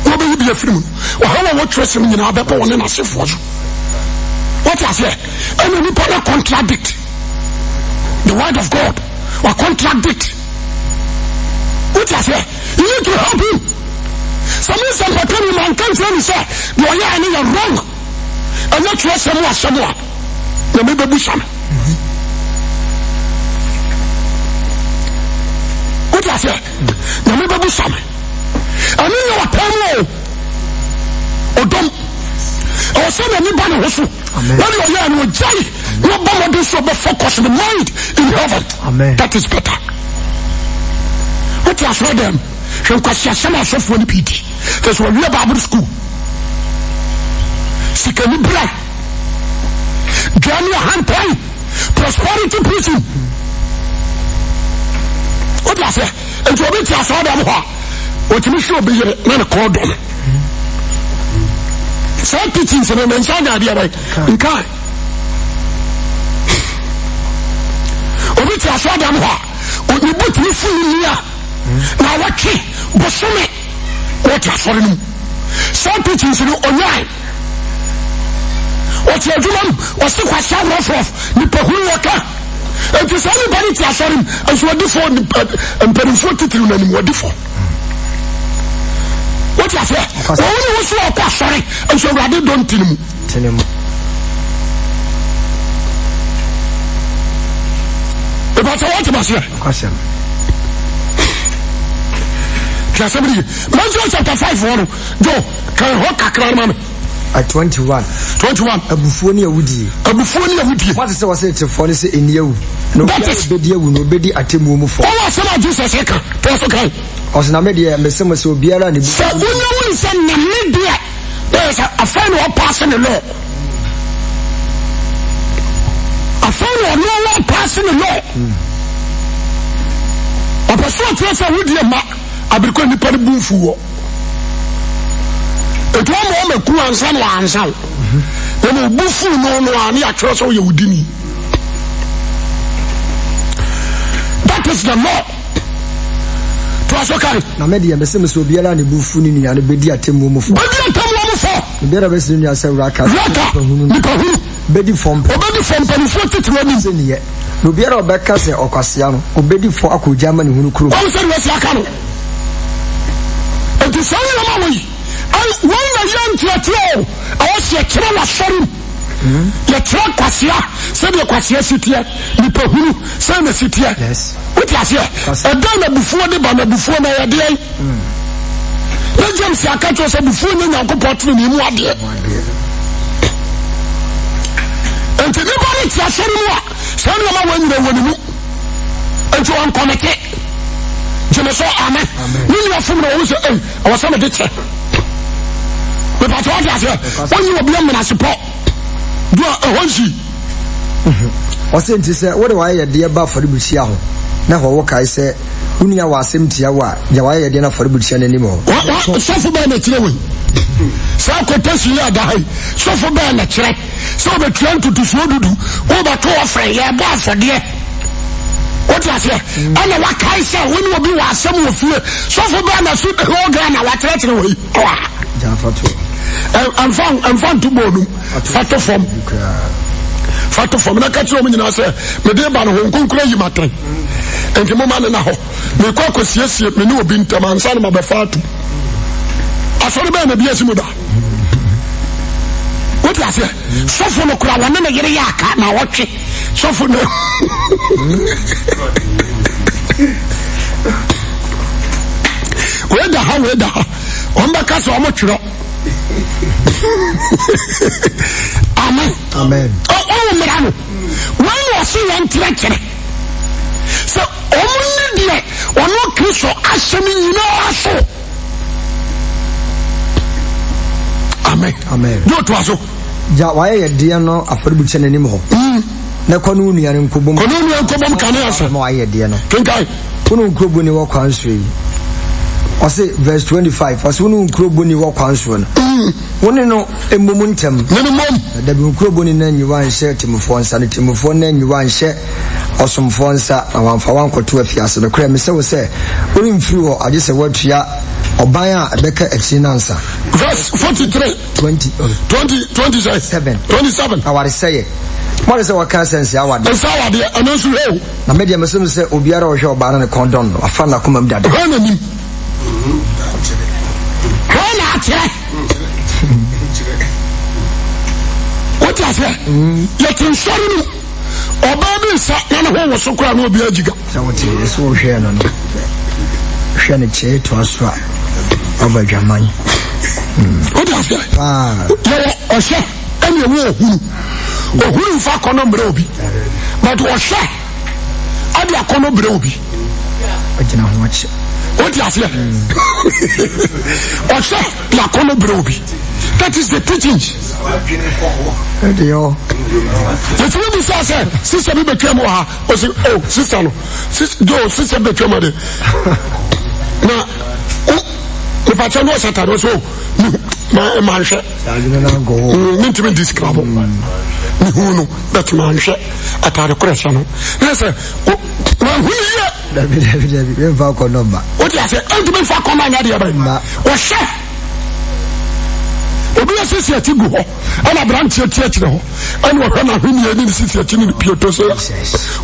Nobody be a free. Or how I watch wrestling in our Beppo and I say for you. What I say? And you cannot contradict the word of God or contradict. What I say? You need to help him. Some pretend man can't say, you are wrong. And not trust someone. You may be some. What I say? You may be some. I mean, you are telling Odom. Or send anybody also. When you are in joy, nobody do so but focus the mind in heaven. Amen. That is better. What you saw them? From Kwasiasama of one PT. That's what we are Bible school. Sikani Bra. Johnny Hantai. Prosperity preaching. What you say? And to be I saw them. What you should be not a cordon. Some teachings and mention idea right in car. Obiti aswa dem ho. Oni buti ni fun ya. Na wachi bosome. What asori no. Some teachings no online. What you do man, what the question rough ni pohuru waka. And to somebody to asori as we do for and perifo titiri na ni wodi for. What you say? Only was so sorry, and so rather don't tell him. About what was here? Question. Matthew chapter 5 1. Go. Can you walk a at 21. Abufoni awudi. What is say to for say in you? No bedi ewu no bedi atemu mu for. Oh, say Jesus say kan. Pass okay. Osna media me say so biara ne. So wonye say na media. There is a friend who passing the law. A friend who no passing the law. A person who say we dey ma abiriko ni pari bunfu wo. Eto mo me ku ansa no ansa. E mo bufu no ani atro so ye wudini. That is the law. Okay. Na media me se so biara ne bufu ni nia ne bedi atemu mu fo. Bedi atemu mu fo. Biara be se ni asa raka. Bedi form. Obedi form pani fo titiro ni se niye. No biara obeka se okwasea no. Obedi fo akoja ma ne hunu kuro. Won se we se aka no. Enti so yo ma we. Ai won na yantiatio. Awo se kire la sorum. Ya kire kwasea. Se de kwasea sitie. Ni pohunu se na sitie. Yes. What you say? Edana before the bana before na yade. Na James akacho say before na Nyankopɔn tene ni mu ade. Enti ni bari ti asori mu a, say na ma wanyira woni mu. Enti on connect. Jeme so amen. Ni ni afum na wo say eh, awasa me de che. Me pa to what you say? When you obi am na support. Do a honji. Ɔsɛnti sɛ wode wayɛ de ba afɔrebukyia ho na hɔ wɔkae sɛ wonia wɔ asɛm tia wo a ya wayɛ de na afɔrebukyia no anim hɔ sɔfo bɛɛ na kyerɛ wei sɛ akɔtasi yɛ ada hai sɔfo bɛɛ na kyerɛ sɛ wobɛtua ntotosuo dudu wobɛto wɔfrɛ yɛbɔ afɔdeɛ wote aseɛ ɛna wakae sɛ wo ne obi wɔ asɛm wɔ fie sɔfo bɛɛ na so ɔgra na wakyerɛkyerɛ wei ɛmfa nto bɔɔnum fato fam fato fam na kakyere mo nyina sɛ me de ba no ho nkonkura yi matan enti mo ma ne na ho me kwa kosiesie me ne obi ntam ansa na mabefa atu asori ba na bi asimu da wotu ase sofo no kura wona na yere ya aka na wotwe sofo no weda ha on ba ka so o mo twiro Amen. Oh, Mirano. When you see one treachery, so only dear or no Christo, assuming no. Amen. Do it was ja why dear no afɔrebukyia n'anim hɔ. Na kɔnu nua ne nkobom. Kɔnu nua nkobom kan asa. Ma wayɛ deɛ no. Kenkai. Kunu nkrobo ni wɔ kwan so yi. Ɔse verse 25. Ɔse kunu nkrobo ni wɔ kwan so no. Wone no emom ntem. Ne mom. Da bi nkrobo ni na nyiwa nhyɛ timofo nsa ne timofo na nyiwa nhyɛ ɔsomfo nsa na wamfa wankɔto afiase no kra me sɛ wo sɛ woni mfiri wɔ agye sɛ watua ɔban a ɛbɛka akyi nansa. Verse 43 27 aware sɛ yɛ mɔde sɛ wɔka sɛnse awade awade ɛno nso hɛ na media mesɛm sɛ obiara ɔhwɛ ɔbaa no ne kɔndɔn no afa na koma mu dada hɔ nanim hɔ na akyerɛ wote aseɛ yɛte nsɔre no ɔbaa bi nsa na ne ho wɔ so koraa na obi agyiga sɛ wote ɛsɛ wohwɛ no no hwɛ ne kyɛe toa so a ɔba adwaman wote aseɛ yɛwɔ ɔhyɛ ɛne ɛwɔ ohuru mfa akɔnɔ mmerɛ obi but ɔhyɛ ade akɔnɔ mmerɛ obi agyina ho akyɛ wote aseɛ ɔhyɛ de akɔnɔ mmerɛ obi. That is the teaching. Yɛtumi bi sɛ sɛ sister bi bɛtwa mu ha ɔsi oh sister no sister bɛtwa mu de na nipakyɛ no ɔsɛ atade ɔsɛ o manhwɛ mentumi describe mehu no but manhwɛ atade korɛ hyɛ no na sɛ mahu yɛ dabi mfa akɔnɔ ma wode asɛ ɛntumi mfa akɔnɔ anyɛ deɛ bɛ ɔhyɛ obi asisi ati gu hɔ ana branch ati akyire hɔ ana wɔhwɛ na hwɛ ni sisi ati ni pioto so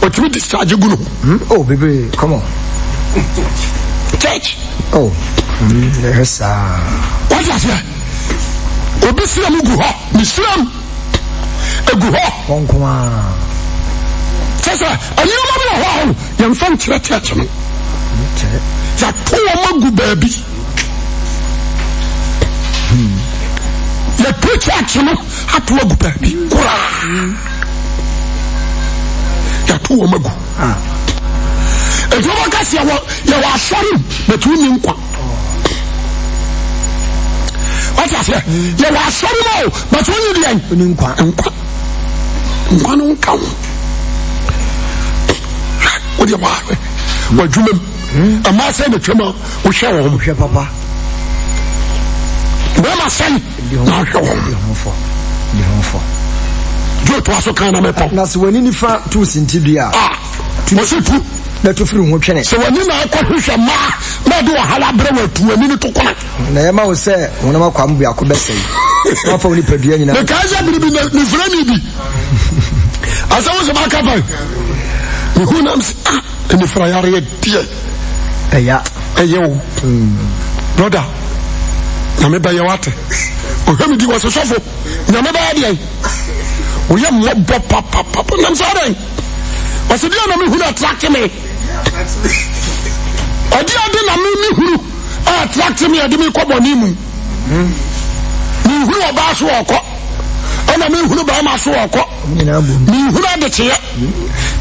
otumi discharge gu no oh baby come on church oh yes what is it obi siam gu hɔ ni siam egu hɔ konkoma Tessa, and you know, young fan church. That poor Magu baby. The preacher, you know, at Magu baby. That poor Magu. If you want to see you are sorry between you. What I say? You are sorry now, but when you do, one come. What do you want? What you mean? A man said the tremor will show home here, Papa. Where my son? Now show home. Good was a kind of a pop. That's when you found two Sintidia. Let you through what so when you know, I do a halabra to a minute to connect. Never will say, one of my come, I could best say. Not only per year, the Kaiser will be the friendly. As I was about cover, who knows? And the fryer, dear. Brother, Nameba Yawate. Mohammed was a shuffle. Nameba, we have more pop. I'm sorry. I said, you know who attracted me. I didn't who attracted me. I didn't come on him. Who about walk? And I mean, who about my walk? Who had the chair?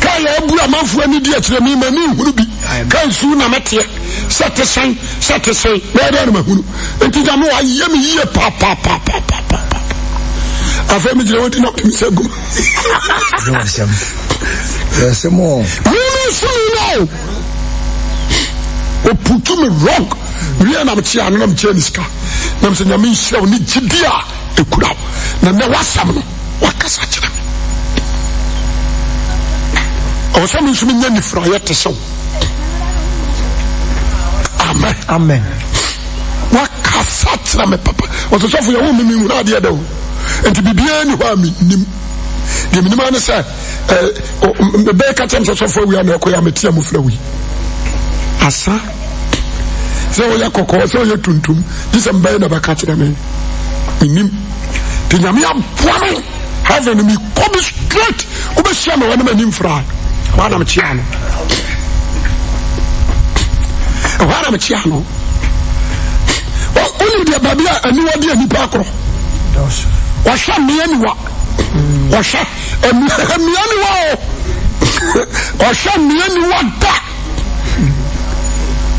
Can I put a man for any dear to me? Who be? Can soon I met here. Set the same, where who? And to the more I hear me here, papa. I've heard me doing up to me. There's some more. No. Oh, put me wrong. We are not Chian, I'm Jeniska. I'm saying, I mean, so need Jidia. It could have. Now, what's some? What can such them? Or some is me, then for I to show. Amen. What can such them, Papa? What the software woman in Radia do? And to be anywhere, the minimum said, the baker terms of software we are not quite a team of flowy. Asa, so you are cocoa, so you tuntum, this and by never catch them in him. The Yamia woman having me come straight over Shama when I'm in fry. Madam Chiano. Madam Chiano. Oh, only the Babia and you are dear Nipacro. Wash me anywhere. Wash me anywhere. Wash me anywhere.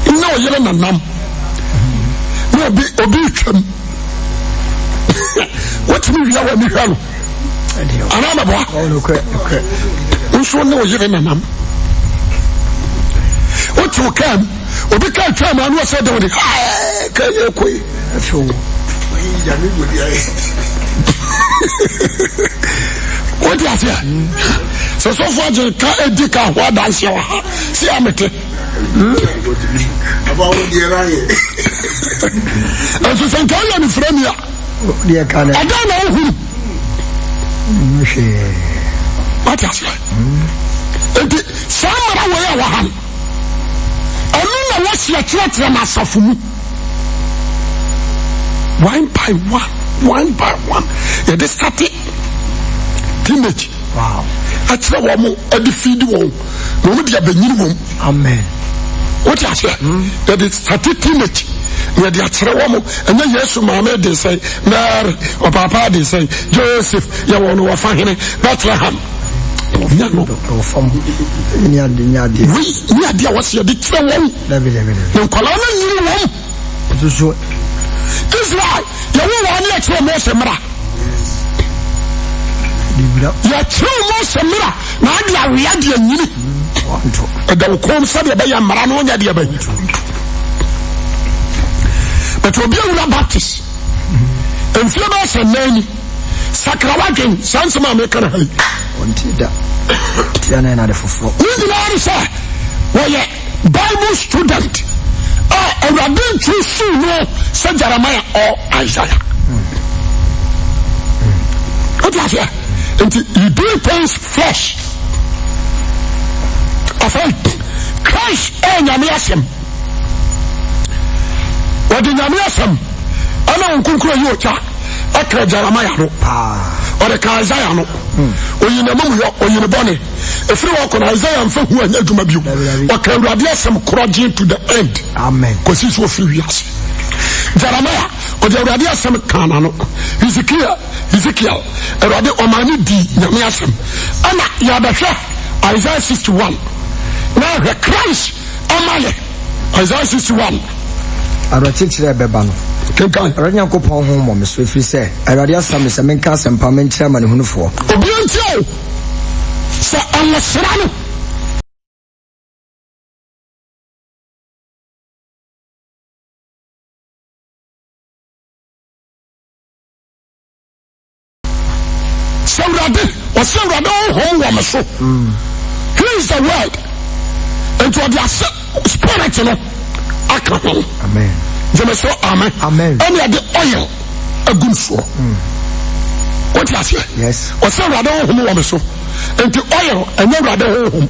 No, you're not numb. No, be obedient. What's me? You are me. Another boy. Oh, okay. Who's one? No, you're not numb. What you can? We can't try and what's that? Can you quit? What is it? So far, you can't educate what I see. I'm it. About the area. And so, some time in front of you. I don't know who. What is it? Some way around. I mean, what's your church and myself? One by one. Yeah, they started teenage. Wow. I tell one more at the feed one. No, they have been. Amen. What you say? That is started teenage. Yeah, they are tell and then yes, Mama they say, Mary or Papa they say, Joseph, you want to find him, Bethlehem. No, from near the what's your dictation? No, Colonel, you want. Israel, you want to let more Samara. You're true more Samara. Now we are the and the Kom Sadia by Marano Yadia. But will be a Baptist. And Flamas and Nanny Sakrawakin, Sansama Maker. Bible student. And I didn't too soon know Saint Jeremiah or Isaiah. What was it? And you do things flesh. Of Christ and Yamiasem. What in Yamiasem? I know Kunkura Yota, Aka Jeremiah, or the Isaiah, or you know, or you know, Bonnie, If you walk on Isaiah and from who and Yajumabu, or can radiation corruging to the end. Amen. Because he's so furious. Jeremiah, or the radiation canano, Ezekiel, a radio Omani D. Yamiasam. Anna Yadasha, Isaiah 61. Now the Christ, Amale, Isaiah 61. I will teach you a bebano. Ranya ko pon ho mo so free say Awurade asam se menka asempa men kira ma ne hunu fo obiantio sa anasra no Sawrade o sawrade ho wo me so here is the word and to the spirit no akaho amen. Jemeso amen. Amen. Any of the oil a good for. What you say? Yes. Or some rather home so. And the oil and no rather home.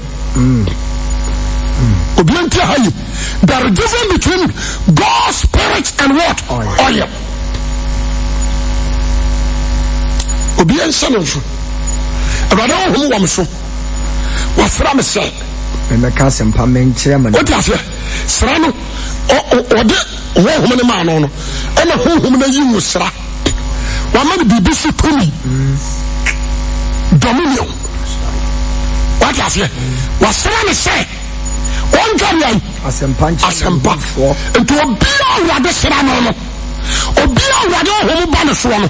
Obianti hayi. There is difference between God's spirit and what? Oil. Obianti no so. Rather home so. Wasra me say. Menka asempa men kira ma. What you say? Srano o de wohum ne ma no no ena hohum na yimu sra wa ma bibi su tumi dominion what you say was sra ne say on garian asempa ento obi awade sra no no obi awade hohum ba ne so no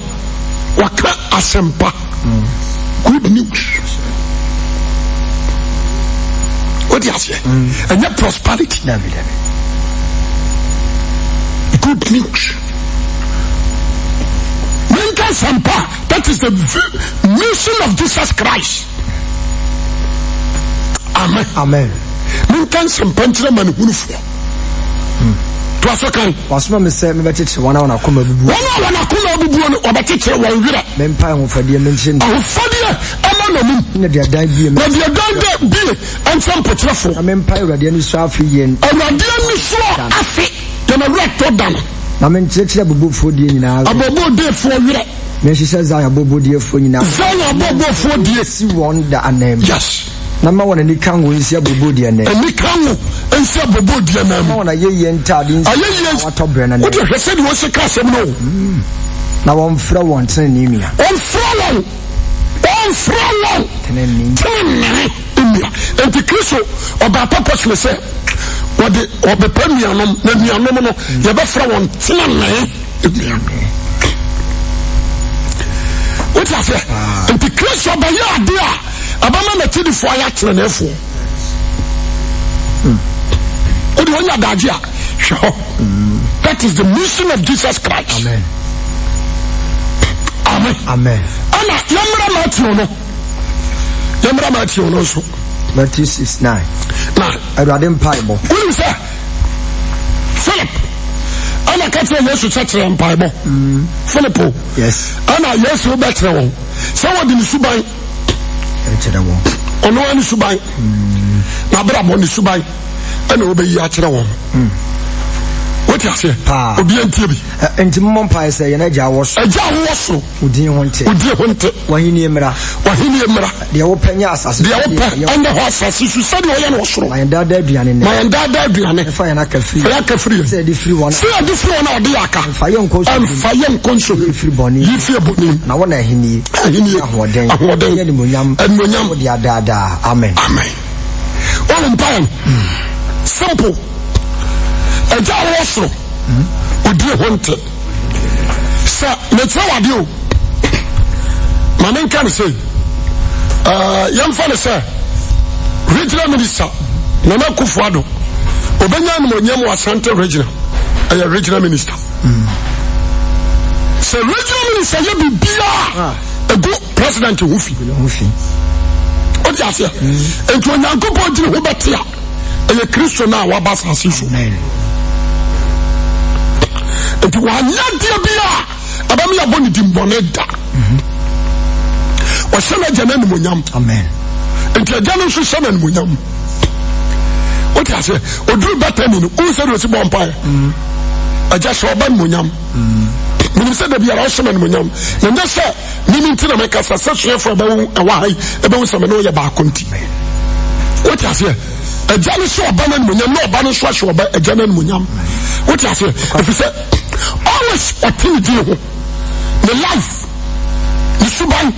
waka asempa good news what you say and your prosperity good news. That is the mission of Jesus Christ. Amen. Amen. Minkan sampanchira manhunufo. To asokan. Wasoma me say me beteche wana wana koma bubu. Wana koma bubu no obeteche wan wira. Me mpa ho fadie me nche. Ahofadie ama no mu. Na dia dan bi me. Na dia dan bi ansam potrefo. Me mpa Awurade ni so afi yen. Awurade ni so afi. Na reto dan na men chekire bobofo die nyina abobo de fo wire me hyehyɛ Zion bobo die fo nyina Zion bobo fo die si wonder anem yes na ma wona ni kan wo nsia bobo die anem ni kan wo nsia bobo die anem ma wona yeye ntade nsia wato bre na ne wo de hwese de wo se ka asem no na won fra won tene ni mia on fra won tene ni enti Kristo oba papa se what the Obepanuanum, Namianono, Yabafra one, Tiname. What I say? And the Christ of Baya, dear, Abama Tidi for Yat and F4. What do you want, Dadia? Sure. That is the mission of Jesus Christ. Amen. Amen. Amen. Anna, Yamra Matthew also. Matthew 6:9. Now, Awurade mpaebo. Who is that? Philip. Ana katre Yesu chatre mpaebo. Philip. Yes. Ana Yesu betre won. Se wodi ni suban. Ekyere won. Ono ani suban. Na bra bo ni suban. Ana obeyi akyere won. What you say? Obi antie bi. Enti mmom pai se ye na agya wo so. Agya wo so. Udin honte. Wahini emra. De wo panya asase. De wo pa ande ho asase su se de wo ye no soro. Ma yanda da aduane ne. Fa ya na ka free. Fa ka free. Se de free wona. Se de free wona ode aka. Fa ye nko so. Free boni. Yi free boni. Na wona ahini. Ahoden. Ye ni monyam. Monyam de ada. Amen. Amen. All in time. Simple. Agya wo so. Odi honte. Sa me twa wade o. Ma men kan say yamfa ne say regional minister Nana Akufo-Addo obenya no nyam wa Asante regional regional minister so regional minister ye bibia ego president hufi o ti asia ento Onyankopɔn di ho betia eye Kristo na wa ba sansi so ento wa nya dia bia abami aboni dimbone da Wasana jana ni munyam. Amen. Enti jana nso sana ni munyam. What I say? Oduru bata ni no. Who said we si bompa? Aja so ba ni munyam. When said that we are also men, and just say, meaning to the make us such a for about some annoy about country. What I say? A jealous or abandoned when you're not abandoned, so about a general munyam. What I say? If you say, always a thing to do, the life, the suban,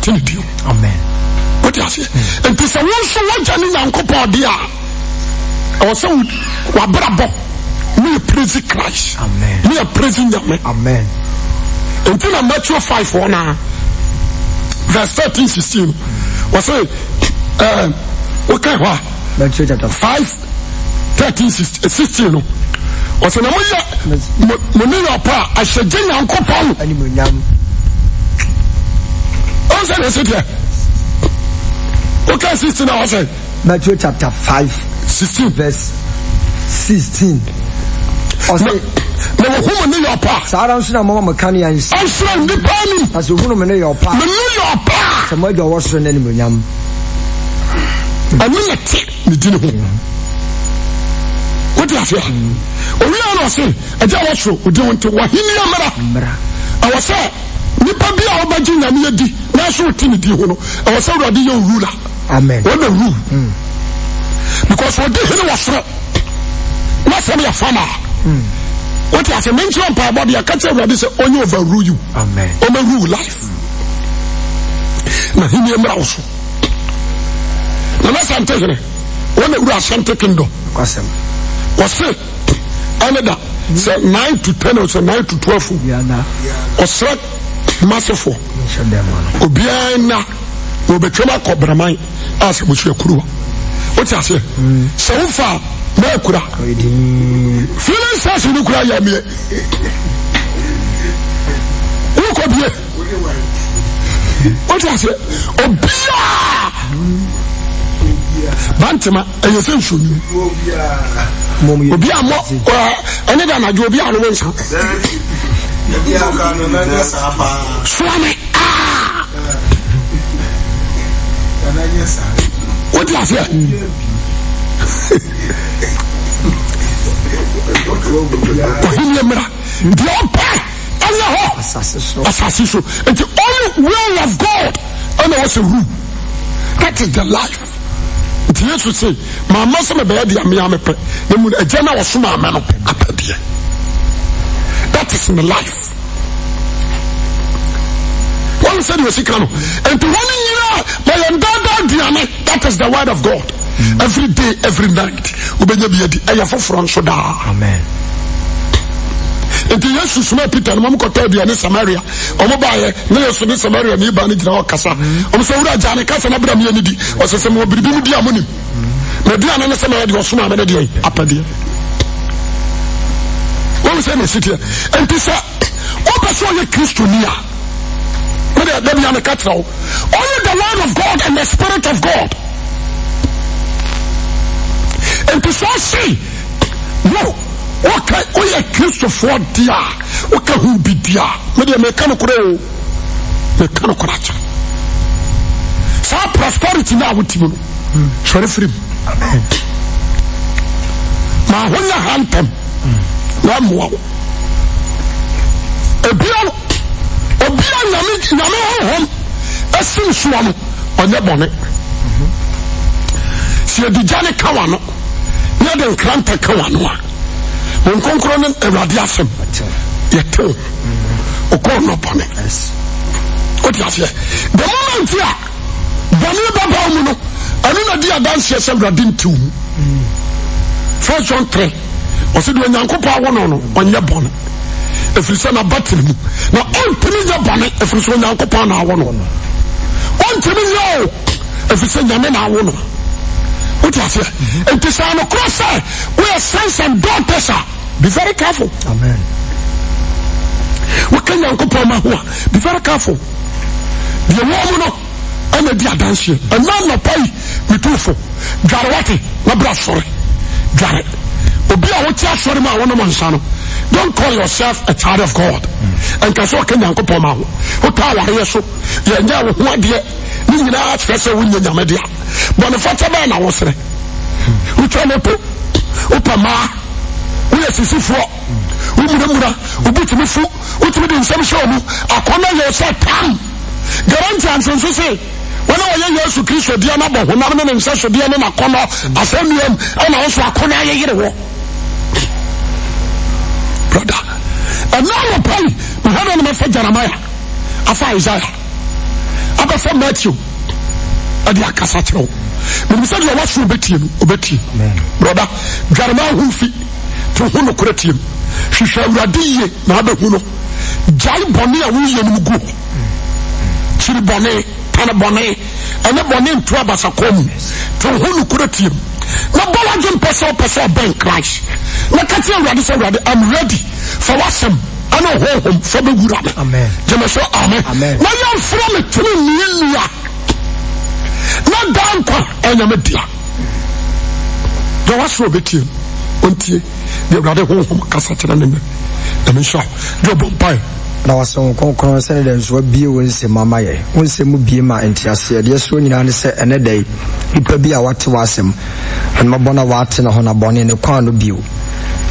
thing to do. Amen. What I say? And this is also one journey, Uncle Paul, dear. Or some Wabrabo, me praising Christ. Amen. Me praising Yahweh. Amen. Until I'm Matthew 5 now, verse 13, 16. Was say, okay, what? Matthew chapter 5, 13, 16. Was say, Monia Pa, I said, Jane Uncle Paul. Oh, say, here. Okay, 16, I was saying. Matthew chapter 5, 16, verse 16. Or say, no woman in your part. Sarah, Mamma Canny, and I'm the burning as a woman in your part. Some way there was an enemy. I mean, the dinner. What do you say? Oh, we are not saying, I just we don't want to Wahini. I was saying, Nipabi or Bajina Nidi, National Timothy, I was already your ruler. Amen. What the rule? Because what the hell was not from your farmer. What I say, mention on my body, I can't say what this only overrule you. Amen. Overrule life. Now, he never also. Now, that's I'm taking it. When the grass I'm taking though. Was it? Another. Say 9 to 10 or so 9 to 12. Or set massive. Obiana. Obetema Cobramai. As which you crew. What I say? So far. Mekura. Feeling says you cry me. Who could be? What I say? Obia Bantama, and you think so. Obia more, and then I do be on the winter. Swami. What do I say? And the only will of God and also rule. That is the life. Jesus say, my master may be a general summa man. That is in the life. One said you sick, and to 1 year by that is the word of God. Every day, every night. Amen. And the Jesus met Peter and Mamma Cotabia in Samaria. Omobaye, Nelson in Samaria, Niban in Casa. Omsora Jani Casa Abraham Unity, or some more Bidia Muni. Mediana and Samaria was Suma Media, Apadia. What was in the city? And this, what was all your Christiania? Only the word of God and the Spirit of God. And to see, no, okay, we are Christopher Dia, okay, who be Dia, maybe mechanical, so prosperity now with you, sorry for him. My whole hand them, one more. A bill, home, a sin swam on the bonnet. See a Dijani Kawano. The Kranta Kawanwa. When Concron and Radiasum, yet or corn upon it. What you say? The moment here, Vanilla Baumuno, I know dear dance yes, and Radin too. 1 John 3, or said when Uncle Power on your bonnet. If you send a button, now all Piniza bonnet, if you send Uncle Power, I want one. One Pinizo, if you send your men, I want. What you say? And to say on the cross, we are sons and daughters. Be very careful. Amen. What can you go be very careful. The woman and the dear dance, and none of pay me too for Garwati, my brother, sorry. Garrett. Obia, what you sorry, my one man, son. Don't call yourself a child of God. And Kaso can you go what are you so? You know what, dear? You know, that's a window, Yamadia. Bonifata Bana was there. We try to Upama, we are Sissy for umura ubutumi fu utumi de nsem show mu akona ye say tam Galatians nso say wana oye Yesu Kristo dia na bo honam ne nsa so dia ne na kono asemiam ana nso akona ye yire wo brother and now pray we have on my Jeremiah afa Isaiah afa Matthew adi akasa kyerɛw me say you what obeti brother Jeremiah hu fi to hu no koratim hwehwɛ awurade ye na abehu no jai bɔne a woyɛ no gu kyiri bɔne tane bɔne ɛne bɔne nto abasakɔ mu to hu no koratim na bɔla gye mpɛsɛ ɔbɛn Christ na ka kyerɛ awurade sɛ awurade I'm ready for wasɛm ana ɔhɔhom fa bɛwura me amen gyeme so amen na yɛmfrɛ me tene nnua na da nkwa ɛnyɛ me dea deɛ wasɛ ɔbɛtie ɔntie deɛ awurade honhom kasa kyerɛ ne me ɛme nhyɛ deɛ ɔbɔ mpae na wasɛm kronkron sɛ ne dɛ nso abie wo nsɛm ama yɛ wo nsɛm mu bie ma nteaseɛ deɛ so nyinaa ne sɛ ɛnɛ dɛ nipa bi a wate w'asɛm ɛnmabɔ na wate na hɔ na bɔne ne kwan no bio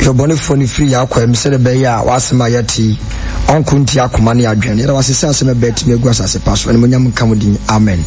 yɛbɔnefoɔ no firi yɛ akɔ mu sɛ de bɛyɛ a w'asɛm a yɛte ɔnko nti akoma ne adwene yɛda wasɛ sɛ asɛm ɛbɛtumi agu asase pa so ɛne monyam nka mo din amen